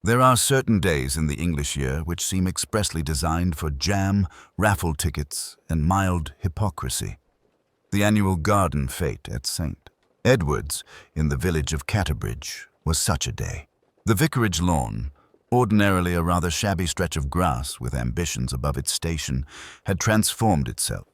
There are certain days in the English year which seem expressly designed for jam, raffle tickets, and mild hypocrisy. The annual garden fete at St. Edward's in the village of Catterbridge was such a day. The vicarage lawn, ordinarily a rather shabby stretch of grass with ambitions above its station, had transformed itself,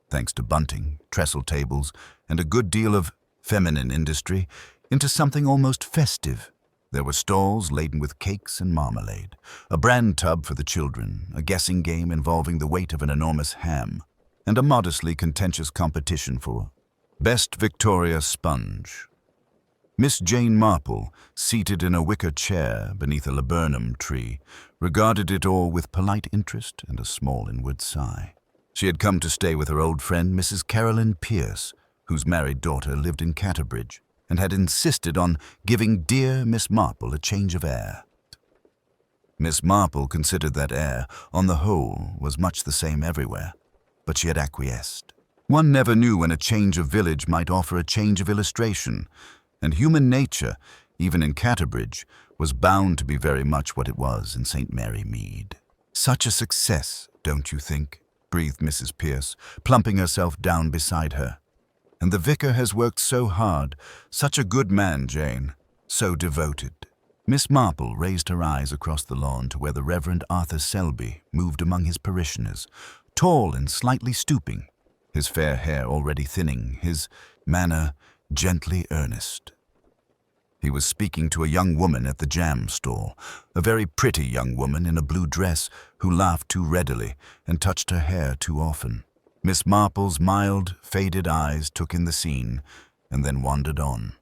thanks to bunting, trestle tables, and a good deal of feminine industry, into something almost festive. There were stalls laden with cakes and marmalade, a bran tub for the children, a guessing game involving the weight of an enormous ham, and a modestly contentious competition for Best Victoria Sponge. Miss Jane Marple, seated in a wicker chair beneath a laburnum tree, regarded it all with polite interest and a small inward sigh. She had come to stay with her old friend Mrs. Caroline Pierce, whose married daughter lived in Catterbridge, and had insisted on giving dear Miss Marple a change of air. Miss Marple considered that air, on the whole, was much the same everywhere, but she had acquiesced. One never knew when a change of village might offer a change of illustration, and human nature, even in Catterbridge, was bound to be very much what it was in St. Mary Mead. "Such a success, don't you think?" breathed Mrs. Pierce, plumping herself down beside her. "And the vicar has worked so hard. Such a good man, Jane. So devoted." Miss Marple raised her eyes across the lawn to where the Reverend Arthur Selby moved among his parishioners, tall and slightly stooping, his fair hair already thinning, his manner gently earnest. He was speaking to a young woman at the jam stall, a very pretty young woman in a blue dress who laughed too readily and touched her hair too often. Miss Marple's mild, faded eyes took in the scene and then wandered on.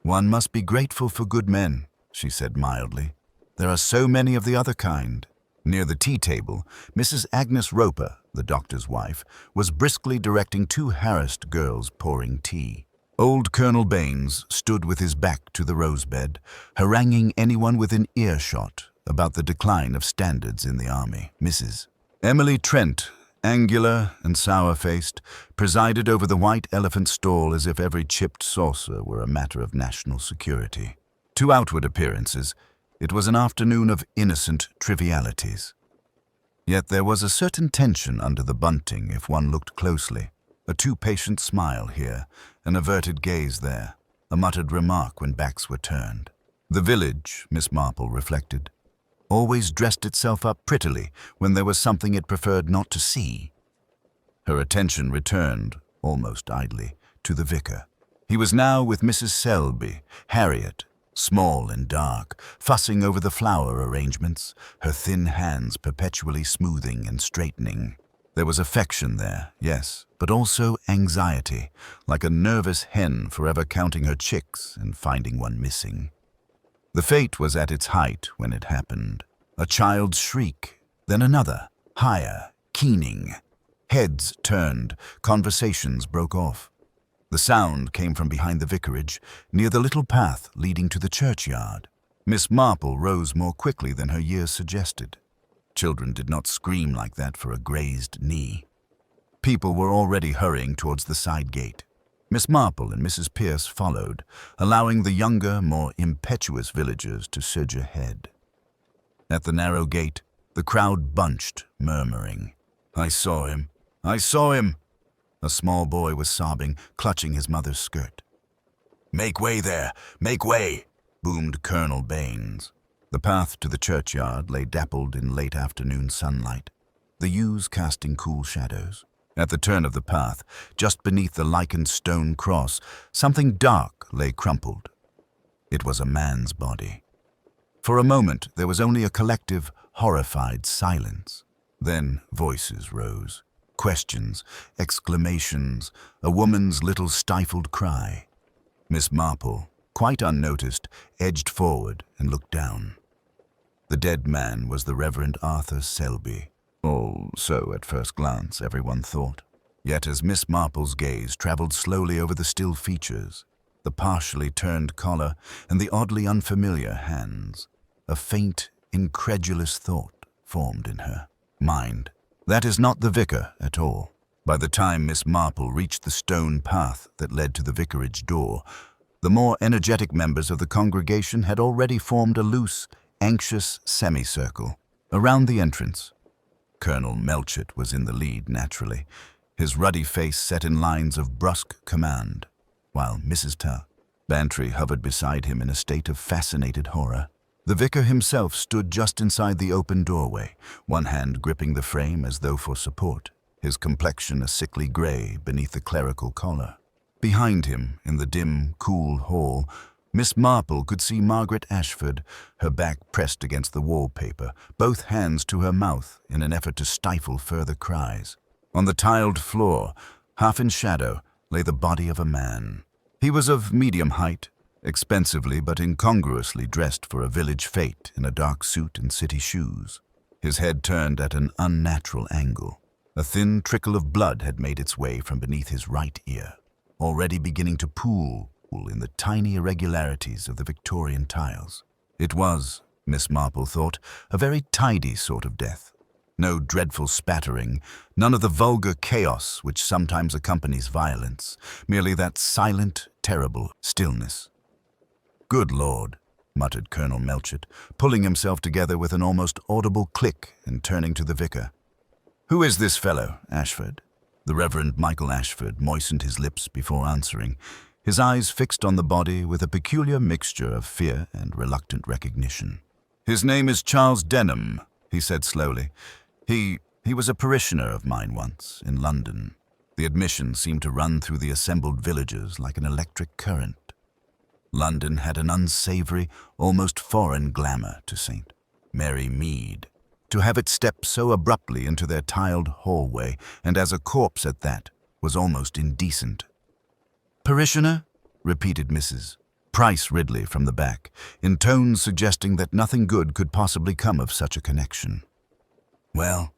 "One must be grateful for good men," she said mildly. "There are so many of the other kind." Near the tea table, Mrs. Agnes Roper, the doctor's wife, was briskly directing two harassed girls pouring tea. Old Colonel Baines stood with his back to the rosebed, haranguing anyone within earshot about the decline of standards in the army. Mrs. Emily Trent, angular and sour-faced, presided over the white elephant stall as if every chipped saucer were a matter of national security. To outward appearances, it was an afternoon of innocent trivialities. Yet there was a certain tension under the bunting if one looked closely, a too-patient smile here, an averted gaze there, a muttered remark when backs were turned. The village, Miss Marple reflected, always dressed itself up prettily when there was something it preferred not to see. Her attention returned, almost idly, to the vicar. He was now with Mrs. Selby, Harriet, small and dark, fussing over the flower arrangements, her thin hands perpetually smoothing and straightening. There was affection there, yes, but also anxiety, like a nervous hen forever counting her chicks and finding one missing. The fate was at its height when it happened. A child's shriek, then another, higher, keening. Heads turned, conversations broke off. The sound came from behind the vicarage, near the little path leading to the churchyard. Miss Marple rose more quickly than her years suggested. Children did not scream like that for a grazed knee. People were already hurrying towards the side gate. Miss Marple and Mrs. Pierce followed, allowing the younger, more impetuous villagers to surge ahead. At the narrow gate, the crowd bunched, murmuring, "I saw him! I saw him!" A small boy was sobbing, clutching his mother's skirt. "Make way there! Make way!" boomed Colonel Baines. The path to the churchyard lay dappled in late afternoon sunlight, the yews casting cool shadows. At the turn of the path, just beneath the lichened stone cross, something dark lay crumpled. It was a man's body. For a moment, there was only a collective, horrified silence. Then voices rose. Questions, exclamations, a woman's little stifled cry. Miss Marple, quite unnoticed, edged forward and looked down. The dead man was the Reverend Arthur Selby. Or so at first glance everyone thought. Yet as Miss Marple's gaze traveled slowly over the still features, the partially turned collar and the oddly unfamiliar hands, a faint, incredulous thought formed in her mind. That is not the vicar at all. By the time Miss Marple reached the stone path that led to the vicarage door, the more energetic members of the congregation had already formed a loose, anxious semicircle around the entrance. Colonel Melchett was in the lead, naturally, his ruddy face set in lines of brusque command, while Mrs. Bantry hovered beside him in a state of fascinated horror. The vicar himself stood just inside the open doorway, one hand gripping the frame as though for support, his complexion a sickly grey beneath the clerical collar. Behind him, in the dim, cool hall, Miss Marple could see Margaret Ashford, her back pressed against the wallpaper, both hands to her mouth in an effort to stifle further cries. On the tiled floor, half in shadow, lay the body of a man. He was of medium height, expensively but incongruously dressed for a village fete in a dark suit and city shoes. His head turned at an unnatural angle. A thin trickle of blood had made its way from beneath his right ear, already beginning to pool in the tiny irregularities of the Victorian tiles. It was, Miss Marple thought, a very tidy sort of death. No dreadful spattering, none of the vulgar chaos which sometimes accompanies violence, merely that silent, terrible stillness. "Good Lord," muttered Colonel Melchett, pulling himself together with an almost audible click and turning to the vicar. "Who is this fellow, Ashford?" The Reverend Michael Ashford moistened his lips before answering, his eyes fixed on the body with a peculiar mixture of fear and reluctant recognition. "His name is Charles Denham," he said slowly. He was a parishioner of mine once, in London." The admission seemed to run through the assembled villagers like an electric current. London had an unsavory, almost foreign glamour to St. Mary Mead. To have it step so abruptly into their tiled hallway, and as a corpse at that, was almost indecent. "Parishioner?" repeated Mrs. Price Ridley from the back, in tones suggesting that nothing good could possibly come of such a connection. "Well,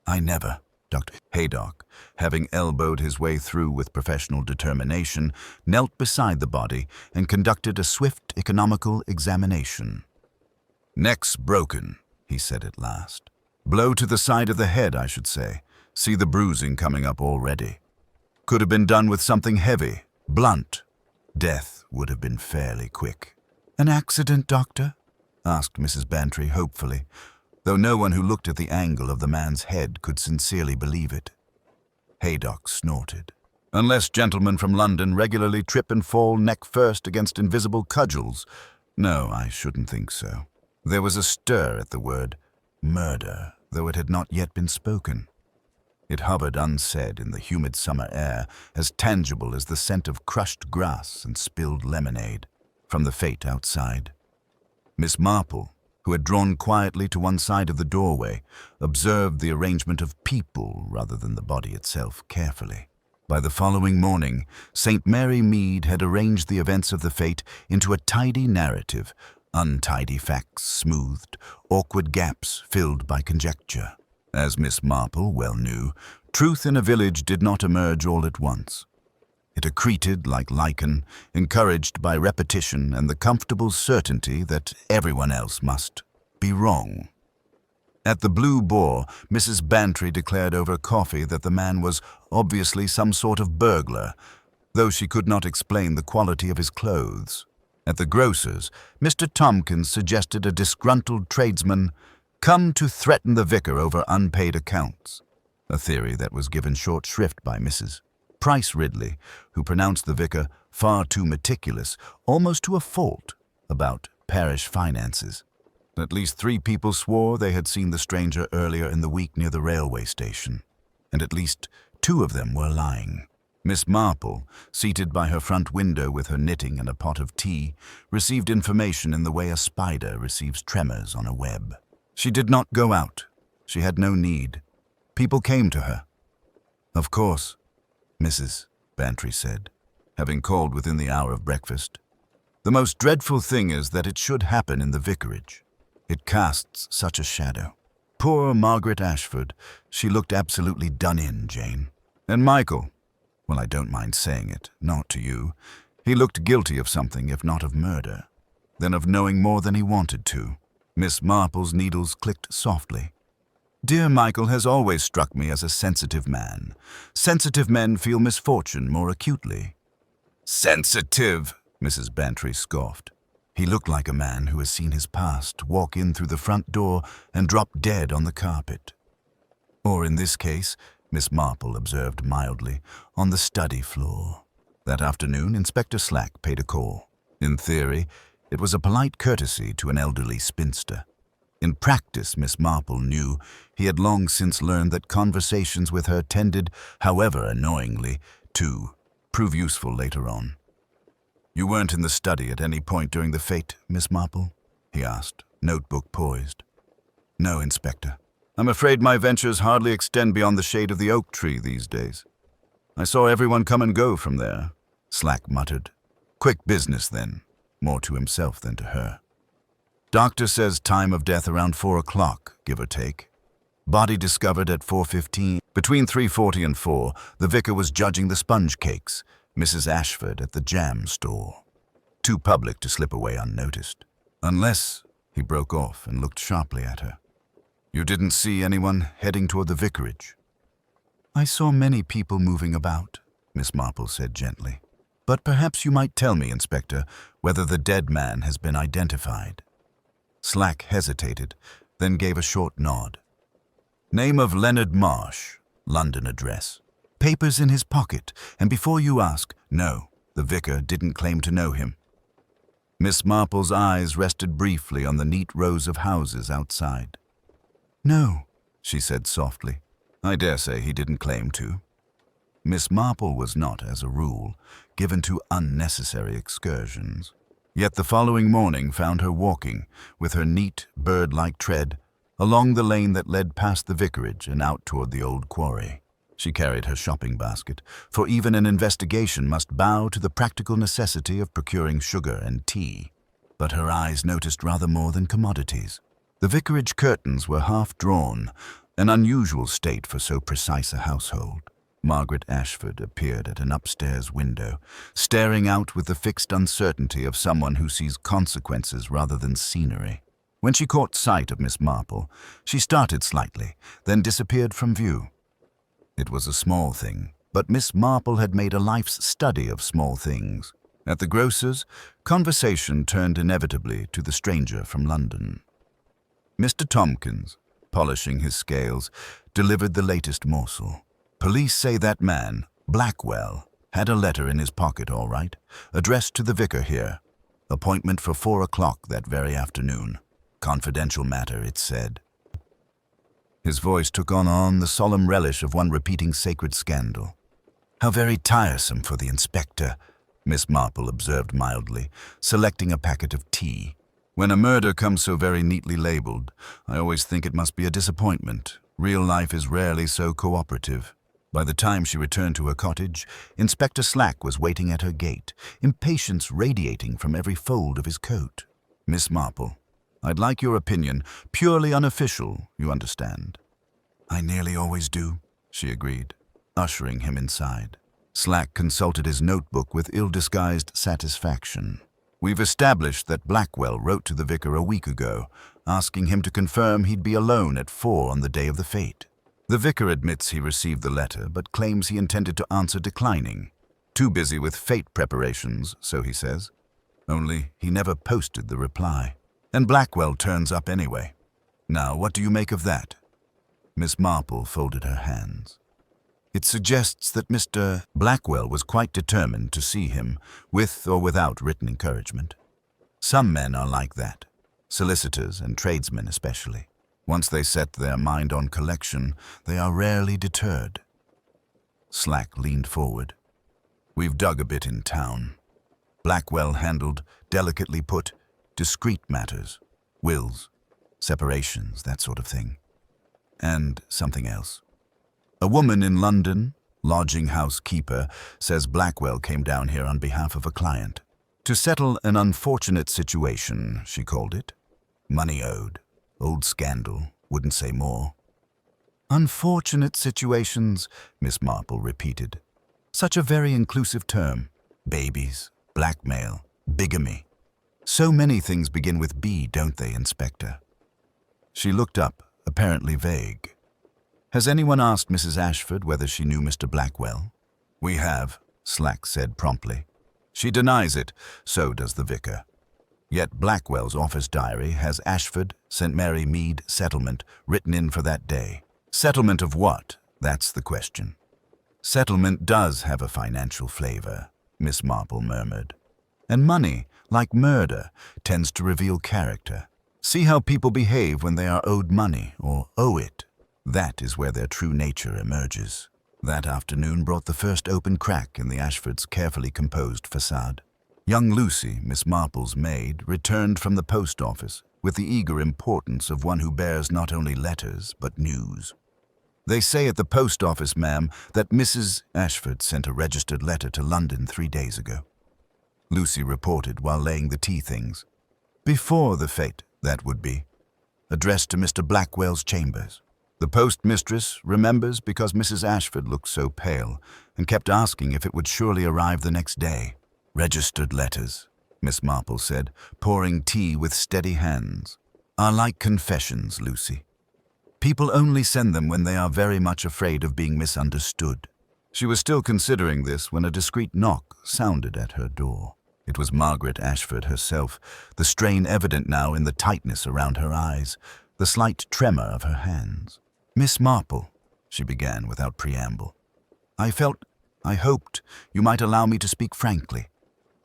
I never." Dr. Haydock, having elbowed his way through with professional determination, knelt beside the body and conducted a swift, economical examination. "Neck's broken," he said at last. "Blow to the side of the head, I should say. See the bruising coming up already. Could have been done with something heavy, blunt. Death would have been fairly quick." "An accident, Doctor?" asked Mrs. Bantry hopefully, though no one who looked at the angle of the man's head could sincerely believe it. Haydock snorted. "Unless gentlemen from London regularly trip and fall neck first against invisible cudgels. No, I shouldn't think so." There was a stir at the word murder, though it had not yet been spoken. It hovered unsaid in the humid summer air, as tangible as the scent of crushed grass and spilled lemonade from the fete outside. Miss Marple, who had drawn quietly to one side of the doorway, observed the arrangement of people rather than the body itself carefully. By the following morning, St. Mary Mead had arranged the events of the fete into a tidy narrative, untidy facts smoothed, awkward gaps filled by conjecture. As Miss Marple well knew, truth in a village did not emerge all at once. It accreted like lichen, encouraged by repetition and the comfortable certainty that everyone else must be wrong. At the Blue Boar, Mrs. Bantry declared over coffee that the man was obviously some sort of burglar, though she could not explain the quality of his clothes. At the grocer's, Mr. Tompkins suggested a disgruntled tradesman come to threaten the vicar over unpaid accounts, a theory that was given short shrift by Mrs. Price Ridley, who pronounced the vicar far too meticulous, almost to a fault, about parish finances. At least 3 people swore they had seen the stranger earlier in the week near the railway station, and at least 2 of them were lying. Miss Marple, seated by her front window with her knitting and a pot of tea, received information in the way a spider receives tremors on a web. She did not go out. She had no need. People came to her. "Of course," Mrs. Bantry said, having called within the hour of breakfast. "The most dreadful thing is that it should happen in the vicarage. It casts such a shadow. Poor Margaret Ashford. She looked absolutely done in, Jane. And Michael, well, I don't mind saying it, not to you. He looked guilty of something, if not of murder, then of knowing more than he wanted to." Miss Marple's needles clicked softly. "Dear Michael has always struck me as a sensitive man. Sensitive men feel misfortune more acutely." "Sensitive," Mrs. Bantry scoffed. He looked like a man who has seen his past walk in through the front door and drop dead on the carpet. Or in this case, Miss Marple observed mildly, on the study floor. That afternoon, Inspector Slack paid a call. In theory, it was a polite courtesy to an elderly spinster. In practice, Miss Marple knew he had long since learned that conversations with her tended, however annoyingly, to prove useful later on. "You weren't in the study at any point during the fete, Miss Marple?" he asked, notebook poised. "No, Inspector. I'm afraid my ventures hardly extend beyond the shade of the oak tree these days. I saw everyone come and go from there," Slack muttered. "Quick business, then," more to himself than to her. "Doctor says time of death around 4 o'clock, give or take. Body discovered at 4:15. Between 3:40 and 4, the vicar was judging the sponge cakes, Mrs. Ashford at the jam store. Too public to slip away unnoticed. Unless," he broke off and looked sharply at her. "You didn't see anyone heading toward the vicarage?" "I saw many people moving about," Miss Marple said gently. "But perhaps you might tell me, Inspector, whether the dead man has been identified." Slack hesitated, then gave a short nod. "Name of Leonard Marsh, London address. Papers in his pocket, and before you ask, no, the vicar didn't claim to know him." Miss Marple's eyes rested briefly on the neat rows of houses outside. "No," she said softly. "I dare say he didn't claim to." Miss Marple was not, as a rule, given to unnecessary excursions. Yet the following morning found her walking, with her neat, bird-like tread, along the lane that led past the vicarage and out toward the old quarry. She carried her shopping basket, for even an investigation must bow to the practical necessity of procuring sugar and tea. But her eyes noticed rather more than commodities. The vicarage curtains were half drawn, an unusual state for so precise a household. Margaret Ashford appeared at an upstairs window, staring out with the fixed uncertainty of someone who sees consequences rather than scenery. When she caught sight of Miss Marple, she started slightly, then disappeared from view. It was a small thing, but Miss Marple had made a life's study of small things. At the grocer's, conversation turned inevitably to the stranger from London. Mr. Tompkins, polishing his scales, delivered the latest morsel. "Police say that man, Blackwell, had a letter in his pocket, all right, addressed to the vicar here. Appointment for 4 o'clock that very afternoon. Confidential matter, it said." His voice took on the solemn relish of one repeating sacred scandal. "How very tiresome for the inspector," Miss Marple observed mildly, selecting a packet of tea. "When a murder comes so very neatly labeled, I always think it must be a disappointment. Real life is rarely so cooperative." By the time she returned to her cottage, Inspector Slack was waiting at her gate, impatience radiating from every fold of his coat. "Miss Marple, I'd like your opinion, purely unofficial, you understand." "I nearly always do," she agreed, ushering him inside. Slack consulted his notebook with ill-disguised satisfaction. "We've established that Blackwell wrote to the vicar a week ago, asking him to confirm he'd be alone at 4 on the day of the fete. The vicar admits he received the letter, but claims he intended to answer declining. Too busy with fete preparations, so he says. Only he never posted the reply. And Blackwell turns up anyway. Now, what do you make of that?" Miss Marple folded her hands. "It suggests that Mr. Blackwell was quite determined to see him, with or without written encouragement. Some men are like that, solicitors and tradesmen especially. Once they set their mind on collection, they are rarely deterred." Slack leaned forward. "We've dug a bit in town. Blackwell handled, delicately put, discreet matters, wills, separations, that sort of thing. And something else. A woman in London, lodging house keeper, says Blackwell came down here on behalf of a client. To settle an unfortunate situation, she called it. Money owed. Old scandal, wouldn't say more." "Unfortunate situations," Miss Marple repeated. "Such a very inclusive term. Babies, blackmail, bigamy. So many things begin with B, don't they, Inspector?" She looked up, apparently vague. "Has anyone asked Mrs. Ashford whether she knew Mr. Blackwell?" "We have," Slack said promptly. "She denies it, so does the vicar." Yet Blackwell's office diary has Ashford, St. Mary Mead settlement written in for that day. Settlement of what? That's the question. Settlement does have a financial flavor, Miss Marple murmured. And money, like murder, tends to reveal character. See how people behave when they are owed money or owe it. That is where their true nature emerges. That afternoon brought the first open crack in the Ashfords' carefully composed facade. Young Lucy, Miss Marple's maid, returned from the post office with the eager importance of one who bears not only letters but news. They say at the post office, ma'am, that Mrs. Ashford sent a registered letter to London 3 days ago. Lucy reported while laying the tea things. Before the fete, that would be. Addressed to Mr. Blackwell's chambers. The postmistress remembers because Mrs. Ashford looked so pale and kept asking if it would surely arrive the next day. Registered letters, Miss Marple said, pouring tea with steady hands, are like confessions, Lucy. People only send them when they are very much afraid of being misunderstood. She was still considering this when a discreet knock sounded at her door. It was Margaret Ashford herself, the strain evident now in the tightness around her eyes, the slight tremor of her hands. Miss Marple, she began without preamble. I hoped you might allow me to speak frankly.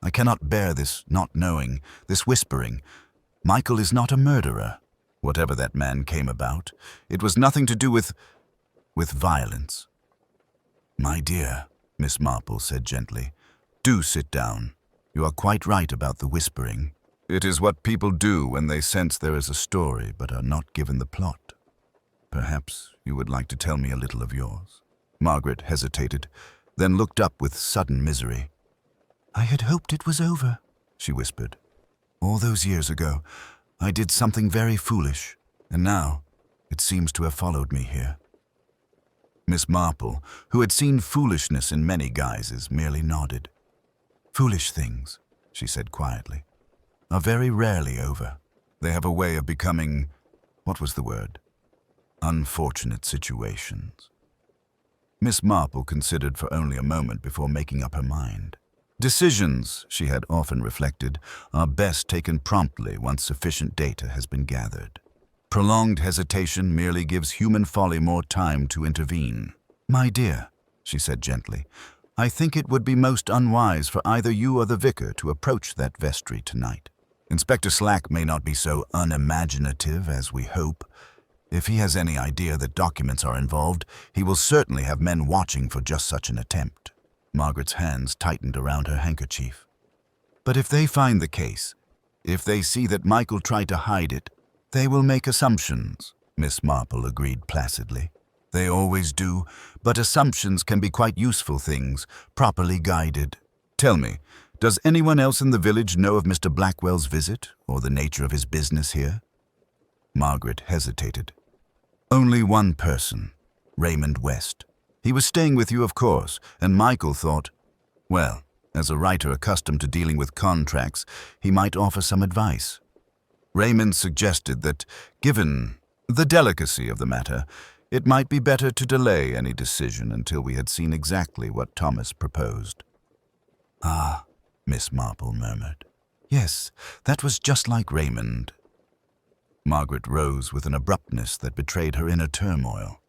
I cannot bear this not knowing, this whispering. Michael is not a murderer. Whatever that man came about, it was nothing to do with violence. My dear, Miss Marple said gently, do sit down. You are quite right about the whispering. It is what people do when they sense there is a story but are not given the plot. Perhaps you would like to tell me a little of yours. Margaret hesitated, then looked up with sudden misery. I had hoped it was over, she whispered. All those years ago, I did something very foolish, and now it seems to have followed me here. Miss Marple, who had seen foolishness in many guises, merely nodded. Foolish things, she said quietly, are very rarely over. They have a way of becoming, what was the word? Unfortunate situations. Miss Marple considered for only a moment before making up her mind. Decisions, she had often reflected, are best taken promptly once sufficient data has been gathered. Prolonged hesitation merely gives human folly more time to intervene. My dear, she said gently, I think it would be most unwise for either you or the vicar to approach that vestry tonight. Inspector Slack may not be so unimaginative as we hope. If he has any idea that documents are involved, he will certainly have men watching for just such an attempt. Margaret's hands tightened around her handkerchief. But if they find the case, if they see that Michael tried to hide it, they will make assumptions, Miss Marple agreed placidly. They always do, but assumptions can be quite useful things, properly guided. Tell me, does anyone else in the village know of Mr. Blackwell's visit or the nature of his business here? Margaret hesitated. Only one person, Raymond West. He was staying with you, of course, and Michael thought, well, as a writer accustomed to dealing with contracts, he might offer some advice. Raymond suggested that, given the delicacy of the matter, it might be better to delay any decision until we had seen exactly what Thomas proposed. Ah, Miss Marple murmured. Yes, that was just like Raymond. Margaret rose with an abruptness that betrayed her inner turmoil.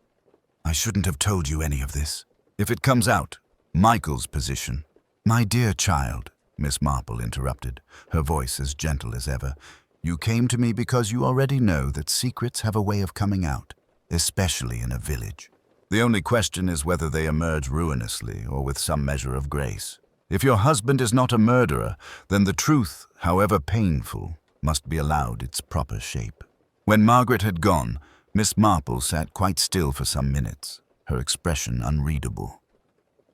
I shouldn't have told you any of this. If it comes out, Michael's position. My dear child, Miss Marple interrupted, her voice as gentle as ever, you came to me because you already know that secrets have a way of coming out, especially in a village. The only question is whether they emerge ruinously or with some measure of grace. If your husband is not a murderer, then the truth, however painful, must be allowed its proper shape. When Margaret had gone, Miss Marple sat quite still for some minutes, her expression unreadable.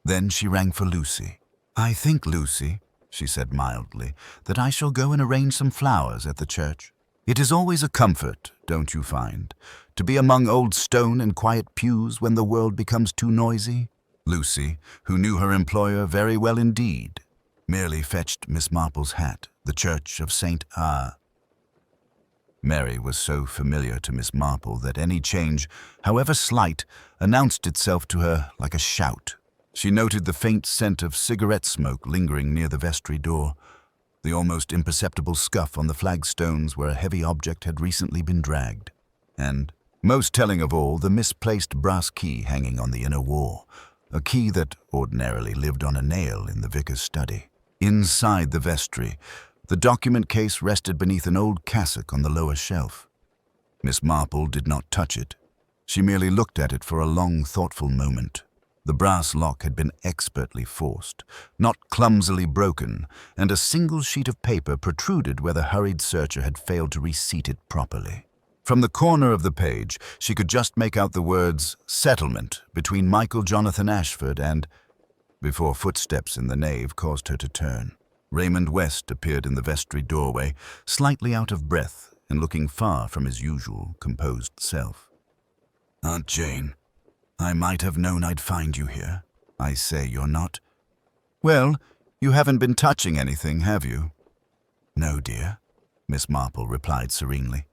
Then she rang for Lucy. I think, Lucy, she said mildly, that I shall go and arrange some flowers at the church. It is always a comfort, don't you find, to be among old stone and quiet pews when the world becomes too noisy? Lucy, who knew her employer very well indeed, merely fetched Miss Marple's hat, the church of St. Mary was so familiar to Miss Marple that any change, however slight, announced itself to her like a shout. She noted the faint scent of cigarette smoke lingering near the vestry door. the almost imperceptible scuff on the flagstones where a heavy object had recently been dragged, and, most telling of all, the misplaced brass key hanging on the inner wall, a key that ordinarily lived on a nail in the vicar's study. Inside the vestry, the document case rested beneath an old cassock on the lower shelf. Miss Marple did not touch it. She merely looked at it for a long, thoughtful moment. The brass lock had been expertly forced, not clumsily broken, and a single sheet of paper protruded where the hurried searcher had failed to reseat it properly. From the corner of the page, she could just make out the words "settlement" between Michael Jonathan Ashford and, before footsteps in the nave caused her to turn. Raymond West appeared in the vestry doorway, slightly out of breath and looking far from his usual composed self. "Aunt Jane, I might have known I'd find you here. I say you're not." "Well, you haven't been touching anything, have you?" "No, dear," Miss Marple replied serenely.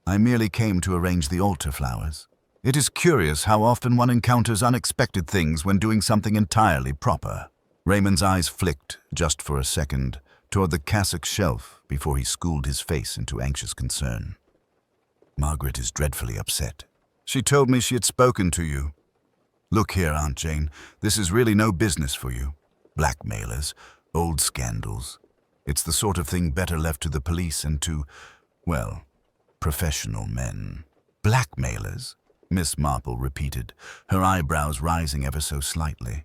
"I merely came to arrange the altar flowers." It is curious how often one encounters unexpected things when doing something entirely proper. Raymond's eyes flicked, just for a second, toward the cassock shelf before he schooled his face into anxious concern. "Margaret is dreadfully upset. She told me she had spoken to you. Look here, Aunt Jane, this is really no business for you. Blackmailers, old scandals. It's the sort of thing better left to the police and to, well, professional men." "Blackmailers?" Miss Marple repeated, her eyebrows rising ever so slightly.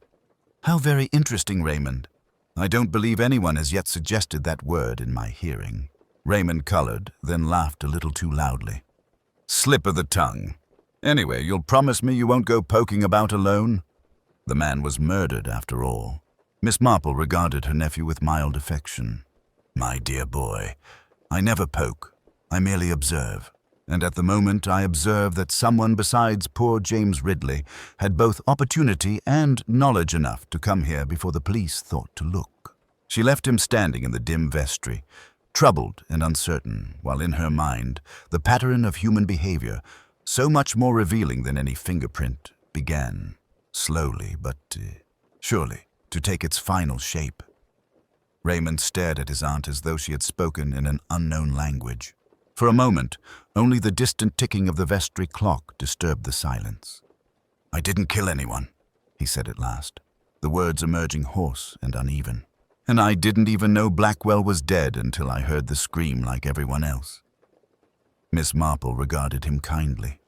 "How very interesting, Raymond. I don't believe anyone has yet suggested that word in my hearing." Raymond colored, then laughed a little too loudly. "Slip of the tongue. Anyway, you'll promise me you won't go poking about alone?" The man was murdered, after all. Miss Marple regarded her nephew with mild affection. "My dear boy, I never poke. I merely observe. And at the moment I observe that someone besides poor James Ridley had both opportunity and knowledge enough to come here before the police thought to look." She left him standing in the dim vestry, troubled and uncertain, while in her mind the pattern of human behavior, so much more revealing than any fingerprint, began, slowly but surely, to take its final shape. Raymond stared at his aunt as though she had spoken in an unknown language. For a moment, only the distant ticking of the vestry clock disturbed the silence. "I didn't kill anyone," he said at last, the words emerging hoarse and uneven. "And I didn't even know Blackwell was dead until I heard the scream like everyone else." Miss Marple regarded him kindly.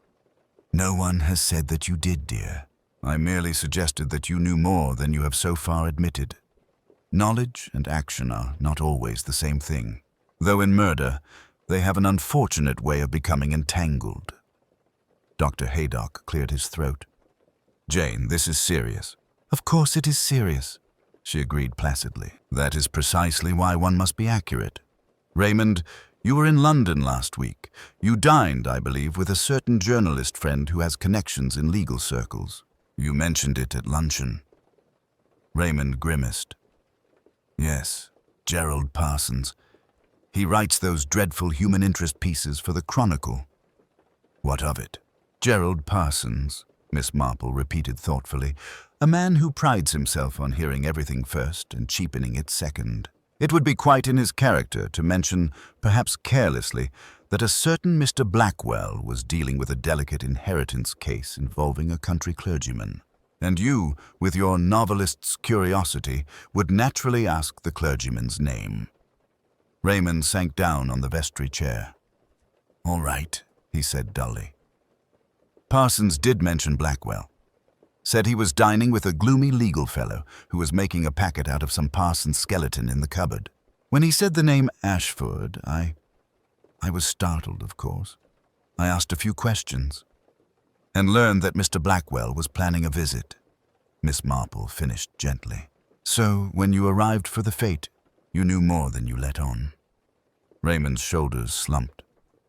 "No one has said that you did, dear. I merely suggested that you knew more than you have so far admitted. Knowledge and action are not always the same thing, though in murder they have an unfortunate way of becoming entangled." Dr. Haydock cleared his throat. "Jane, this is serious." "Of course it is serious," she agreed placidly. "That is precisely why one must be accurate. Raymond, you were in London last week. You dined, I believe, with a certain journalist friend who has connections in legal circles. You mentioned it at luncheon." Raymond grimaced. "Yes, Gerald Parsons. He writes those dreadful human interest pieces for the Chronicle." "What of it?" "Gerald Parsons," Miss Marple repeated thoughtfully, "a man who prides himself on hearing everything first and cheapening it second. It would be quite in his character to mention, perhaps carelessly, that a certain Mr. Blackwell was dealing with a delicate inheritance case involving a country clergyman. And you, with your novelist's curiosity, would naturally ask the clergyman's name." Raymond sank down on the vestry chair. "All right," he said dully. "Parsons did mention Blackwell. Said he was dining with a gloomy legal fellow who was making a packet out of some Parsons skeleton in the cupboard. When he said the name Ashford, I was startled, of course. I asked a few questions and learned that Mr. Blackwell was planning a visit." Miss Marple finished gently. "So, when you arrived for the fete, you knew more than you let on." Raymond's shoulders slumped.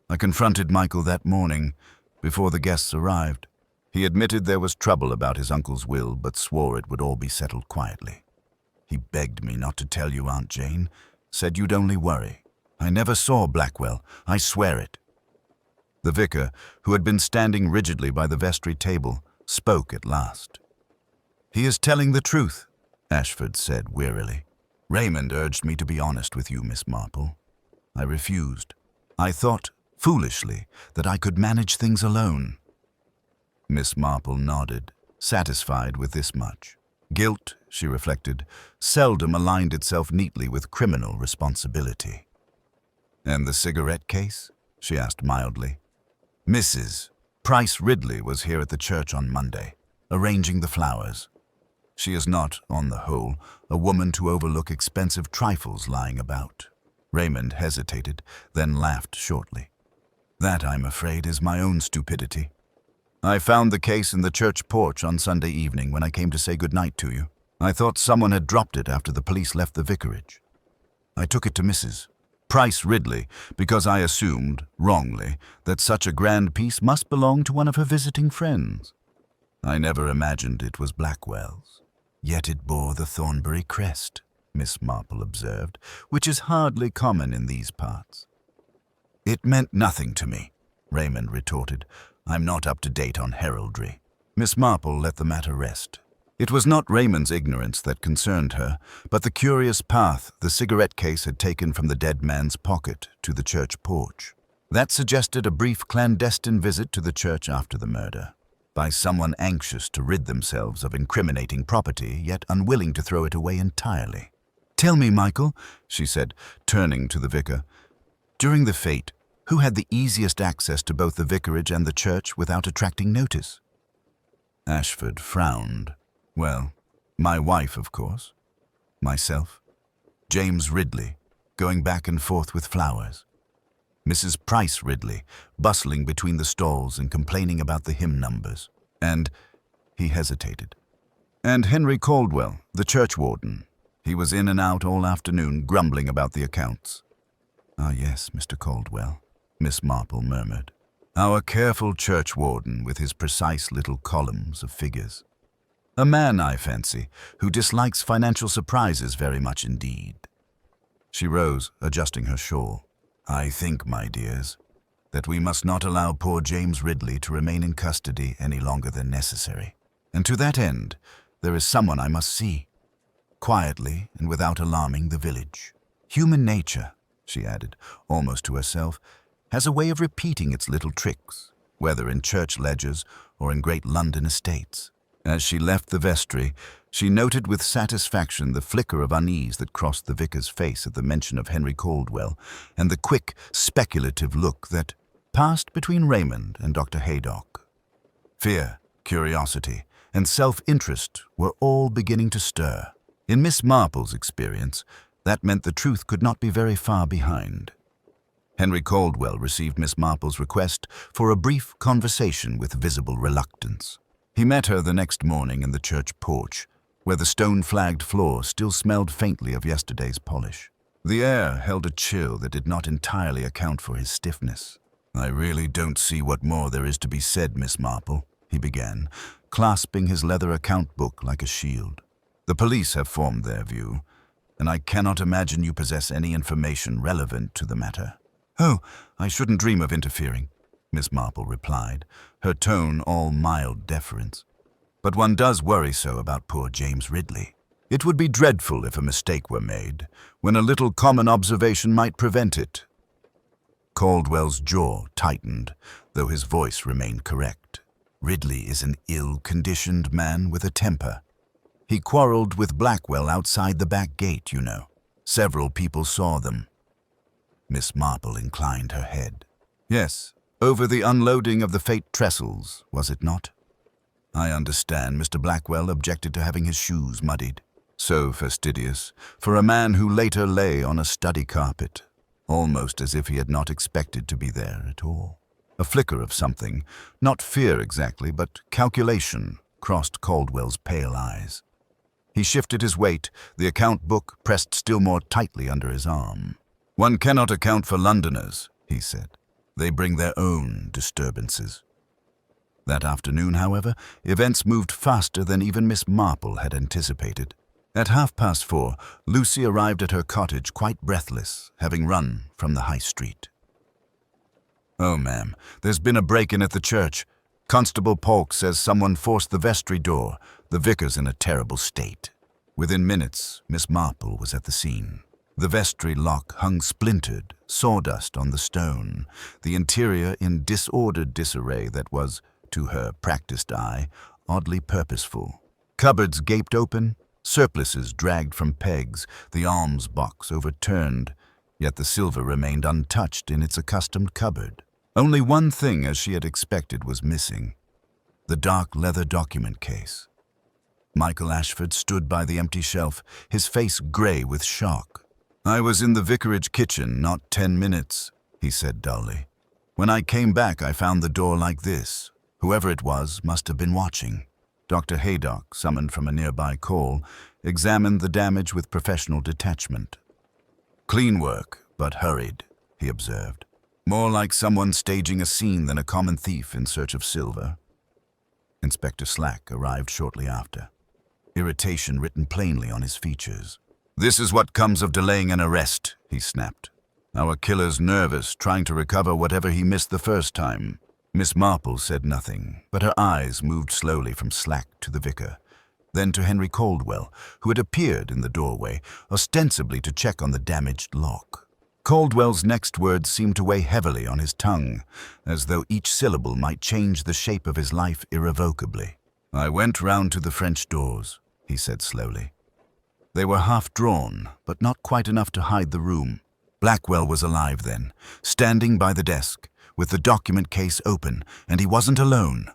"I confronted Michael that morning, before the guests arrived. He admitted there was trouble about his uncle's will, but swore it would all be settled quietly. He begged me not to tell you, Aunt Jane, said you'd only worry. I never saw Blackwell, I swear it." The vicar, who had been standing rigidly by the vestry table, spoke at last. "He is telling the truth," Ashford said wearily. Raymond urged me to be honest with you, Miss Marple. I refused. I thought, foolishly, that I could manage things alone. Miss Marple nodded, satisfied with this much. Guilt, she reflected, seldom aligned itself neatly with criminal responsibility. "And the cigarette case?" she asked mildly. "Mrs. Price Ridley was here at the church on Monday, arranging the flowers. She is not, on the whole, a woman to overlook expensive trifles lying about." Raymond hesitated, then laughed shortly. "That, I'm afraid, is my own stupidity. I found the case in the church porch on Sunday evening when I came to say good night to you. I thought someone had dropped it after the police left the vicarage. I took it to Mrs. Price Ridley because I assumed, wrongly, that such a grand piece must belong to one of her visiting friends. I never imagined it was Blackwell's. Yet it bore the Thornbury crest," Miss Marple observed, "which is hardly common in these parts." "It meant nothing to me," Raymond retorted. "I'm not up to date on heraldry." Miss Marple let the matter rest. It was not Raymond's ignorance that concerned her, but the curious path the cigarette case had taken from the dead man's pocket to the church porch. That suggested a brief clandestine visit to the church after the murder, by someone anxious to rid themselves of incriminating property, yet unwilling to throw it away entirely. "Tell me, Michael," she said, turning to the vicar, "during the fete, who had the easiest access to both the vicarage and the church without attracting notice?" Ashford frowned. "Well, my wife, of course. Myself. James Ridley, going back and forth with flowers. Mrs. Price Ridley, bustling between the stalls and complaining about the hymn numbers. And," he hesitated, "and Henry Caldwell, the churchwarden. He was in and out all afternoon, grumbling about the accounts." "Ah, yes, Mr. Caldwell," Miss Marple murmured. "Our careful churchwarden with his precise little columns of figures. A man, I fancy, who dislikes financial surprises very much indeed." She rose, adjusting her shawl. "I think, my dears, that we must not allow poor James Ridley to remain in custody any longer than necessary. And to that end, there is someone I must see, quietly and without alarming the village. Human nature," she added, almost to herself, "has a way of repeating its little tricks, whether in church ledgers or in great London estates." As she left the vestry, she noted with satisfaction the flicker of unease that crossed the vicar's face at the mention of Henry Caldwell, and the quick, speculative look that passed between Raymond and Dr. Haydock. Fear, curiosity, and self-interest were all beginning to stir. In Miss Marple's experience, that meant the truth could not be very far behind. Henry Caldwell received Miss Marple's request for a brief conversation with visible reluctance. He met her the next morning in the church porch, where the stone-flagged floor still smelled faintly of yesterday's polish. The air held a chill that did not entirely account for his stiffness. "I really don't see what more there is to be said, Miss Marple," he began, clasping his leather account book like a shield. "The police have formed their view, and I cannot imagine you possess any information relevant to the matter." "Oh, I shouldn't dream of interfering," Miss Marple replied, her tone all mild deference. "But one does worry so about poor James Ridley. It would be dreadful if a mistake were made, when a little common observation might prevent it." Caldwell's jaw tightened, though his voice remained correct. "Ridley is an ill-conditioned man with a temper. He quarreled with Blackwell outside the back gate, you know. Several people saw them." Miss Marple inclined her head. "Yes, over the unloading of the fate trestles, was it not? I understand Mr. Blackwell objected to having his shoes muddied. So fastidious, for a man who later lay on a study carpet, almost as if he had not expected to be there at all." A flicker of something, not fear exactly, but calculation, crossed Caldwell's pale eyes. He shifted his weight, the account book pressed still more tightly under his arm. "One cannot account for Londoners," he said. "They bring their own disturbances." That afternoon, however, events moved faster than even Miss Marple had anticipated. At 4:30, Lucy arrived at her cottage quite breathless, having run from the high street. "Oh, ma'am, there's been a break-in at the church. Constable Polk says someone forced the vestry door. The vicar's in a terrible state." Within minutes, Miss Marple was at the scene. The vestry lock hung splintered, sawdust on the stone, the interior in disordered disarray that was, to her practiced eye, oddly purposeful. Cupboards gaped open, surplices dragged from pegs, the alms box overturned, yet the silver remained untouched in its accustomed cupboard. Only one thing, as she had expected, was missing: the dark leather document case. Michael Ashford stood by the empty shelf, his face gray with shock. "I was in the vicarage kitchen not 10 minutes, he said dully. "When I came back, I found the door like this. Whoever it was must have been watching." Dr. Haydock, summoned from a nearby call, examined the damage with professional detachment. "Clean work, but hurried," he observed. "More like someone staging a scene than a common thief in search of silver." Inspector Slack arrived shortly after, irritation written plainly on his features. "This is what comes of delaying an arrest," he snapped. "Our killer's nervous, trying to recover whatever he missed the first time." Miss Marple said nothing, but her eyes moved slowly from Slack to the vicar, then to Henry Caldwell, who had appeared in the doorway, ostensibly to check on the damaged lock. Caldwell's next words seemed to weigh heavily on his tongue, as though each syllable might change the shape of his life irrevocably. "I went round to the French doors," he said slowly. They were half-drawn, but not quite enough to hide the room. Blackwell was alive then, standing by the desk, with the document case open, and he wasn't alone.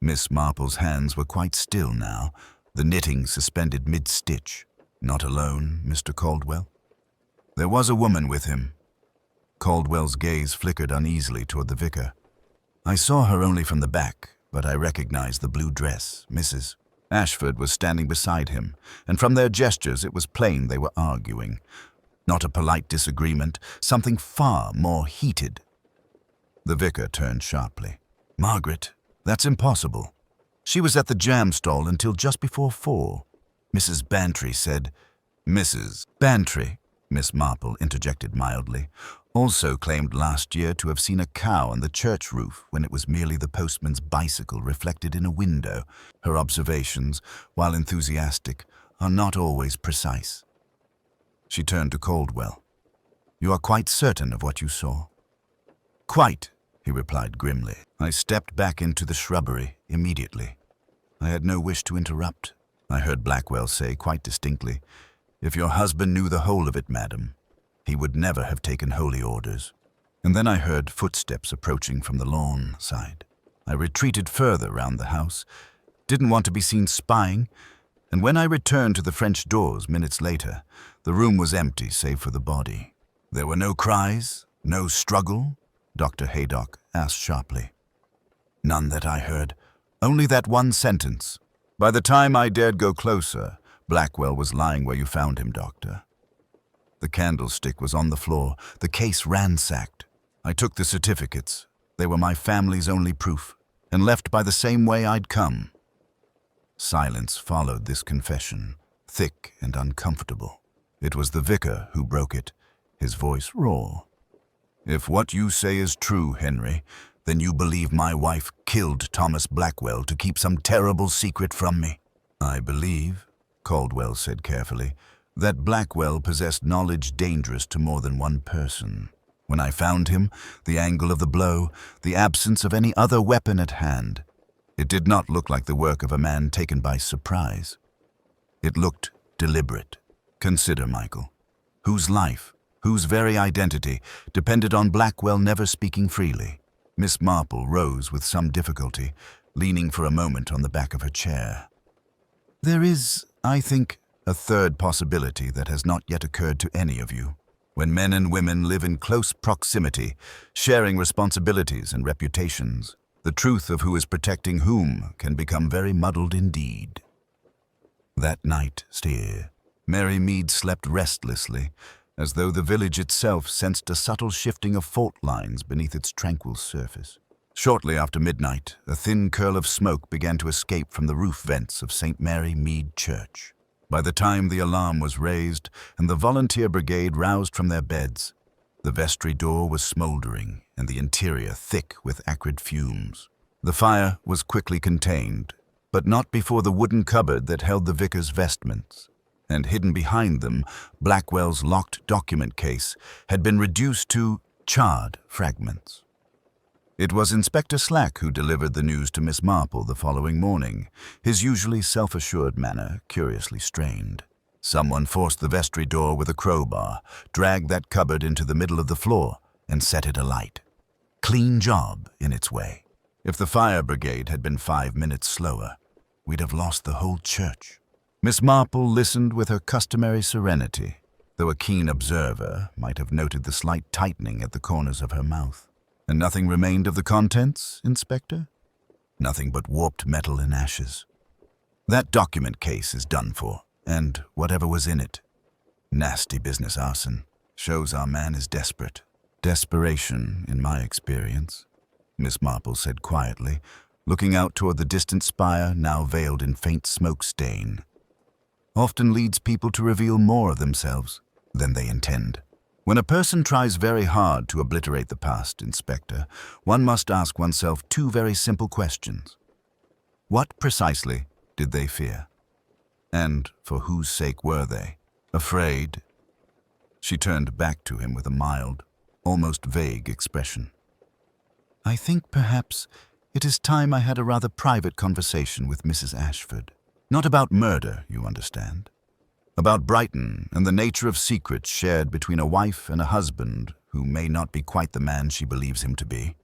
Miss Marple's hands were quite still now, the knitting suspended mid-stitch. "Not alone, Mr. Caldwell?" "There was a woman with him." Caldwell's gaze flickered uneasily toward the vicar. "I saw her only from the back, but I recognized the blue dress, Mrs. Ashford was standing beside him, and from their gestures it was plain they were arguing. Not a polite disagreement, something far more heated. The vicar turned sharply. "Margaret, that's impossible. She was at the jam stall until just before 4. Mrs. Bantry said—" "Mrs. Bantry," Miss Marple interjected mildly, "also claimed last year to have seen a cow on the church roof when it was merely the postman's bicycle reflected in a window. Her observations, while enthusiastic, are not always precise." She turned to Caldwell. "You are quite certain of what you saw?" "Quite," he replied grimly. "I stepped back into the shrubbery immediately. I had no wish to interrupt." I heard Blackwell say quite distinctly, "If your husband knew the whole of it, madam, he would never have taken holy orders." And then I heard footsteps approaching from the lawn side. I retreated further round the house, didn't want to be seen spying, and when I returned to the French doors minutes later, the room was empty save for the body. "There were no cries, no struggle?" Dr. Haydock asked sharply. "None that I heard. Only that one sentence. By the time I dared go closer, Blackwell was lying where you found him, Doctor." The candlestick was on the floor, the case ransacked. I took the certificates. They were my family's only proof, and left by the same way I'd come. Silence followed this confession, thick and uncomfortable. It was the vicar who broke it, his voice raw. "If what you say is true, Henry, then you believe my wife killed Thomas Blackwell to keep some terrible secret from me?" "I believe," Caldwell said carefully, "that Blackwell possessed knowledge dangerous to more than one person. When I found him, the angle of the blow, the absence of any other weapon at hand, it did not look like the work of a man taken by surprise. It looked deliberate. Consider, Michael, whose life, whose very identity, depended on Blackwell never speaking freely." Miss Marple rose with some difficulty, leaning for a moment on the back of her chair. "There is, I think, a third possibility that has not yet occurred to any of you. When men and women live in close proximity, sharing responsibilities and reputations, the truth of who is protecting whom can become very muddled indeed." That night, Mary Mead slept restlessly, as though the village itself sensed a subtle shifting of fault lines beneath its tranquil surface. Shortly after midnight, a thin curl of smoke began to escape from the roof vents of St. Mary Mead Church. By the time the alarm was raised and the volunteer brigade roused from their beds, the vestry door was smoldering and the interior thick with acrid fumes. The fire was quickly contained, but not before the wooden cupboard that held the vicar's vestments, and hidden behind them, Blackwell's locked document case had been reduced to charred fragments. It was Inspector Slack who delivered the news to Miss Marple the following morning, his usually self-assured manner curiously strained. Someone forced the vestry door with a crowbar, dragged that cupboard into the middle of the floor, and set it alight. Clean job in its way. If the fire brigade had been 5 minutes slower, we'd have lost the whole church. Miss Marple listened with her customary serenity, though a keen observer might have noted the slight tightening at the corners of her mouth. And nothing remained of the contents, Inspector? Nothing but warped metal and ashes. That document case is done for, and whatever was in it. Nasty business, Arson. Shows our man is desperate. Desperation, in my experience, Miss Marple said quietly, looking out toward the distant spire now veiled in faint smoke stain, often leads people to reveal more of themselves than they intend. When a person tries very hard to obliterate the past, Inspector, one must ask oneself 2 very simple questions. What precisely did they fear? And for whose sake were they? Afraid? She turned back to him with a mild, almost vague expression. I think perhaps it is time I had a rather private conversation with Mrs. Ashford. Not about murder, you understand. About Brighton and the nature of secrets shared between a wife and a husband who may not be quite the man she believes him to be.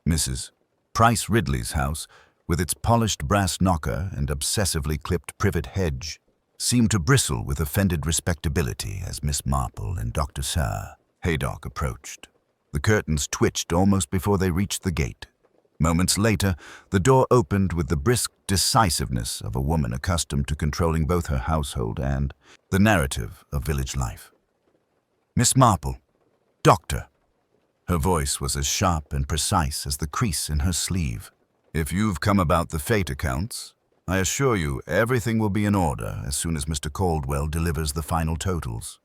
Mrs. Price Ridley's house, with its polished brass knocker and obsessively clipped privet hedge, seemed to bristle with offended respectability as Miss Marple and Dr. Sir Haydock approached. The curtains twitched almost before they reached the gate. Moments later, the door opened with the brisk decisiveness of a woman accustomed to controlling both her household and the narrative of village life. Miss Marple, Doctor. Her voice was as sharp and precise as the crease in her sleeve. If you've come about the fate accounts, I assure you everything will be in order as soon as Mr. Caldwell delivers the final totals.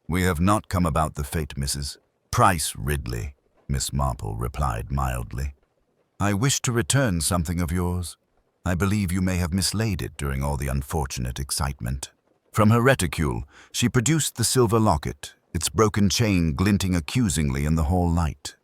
We have not come about the fate, Mrs. Price Ridley, Miss Marple replied mildly. I wish to return something of yours. I believe you may have mislaid it during all the unfortunate excitement. From her reticule, she produced the silver locket, its broken chain glinting accusingly in the hall light.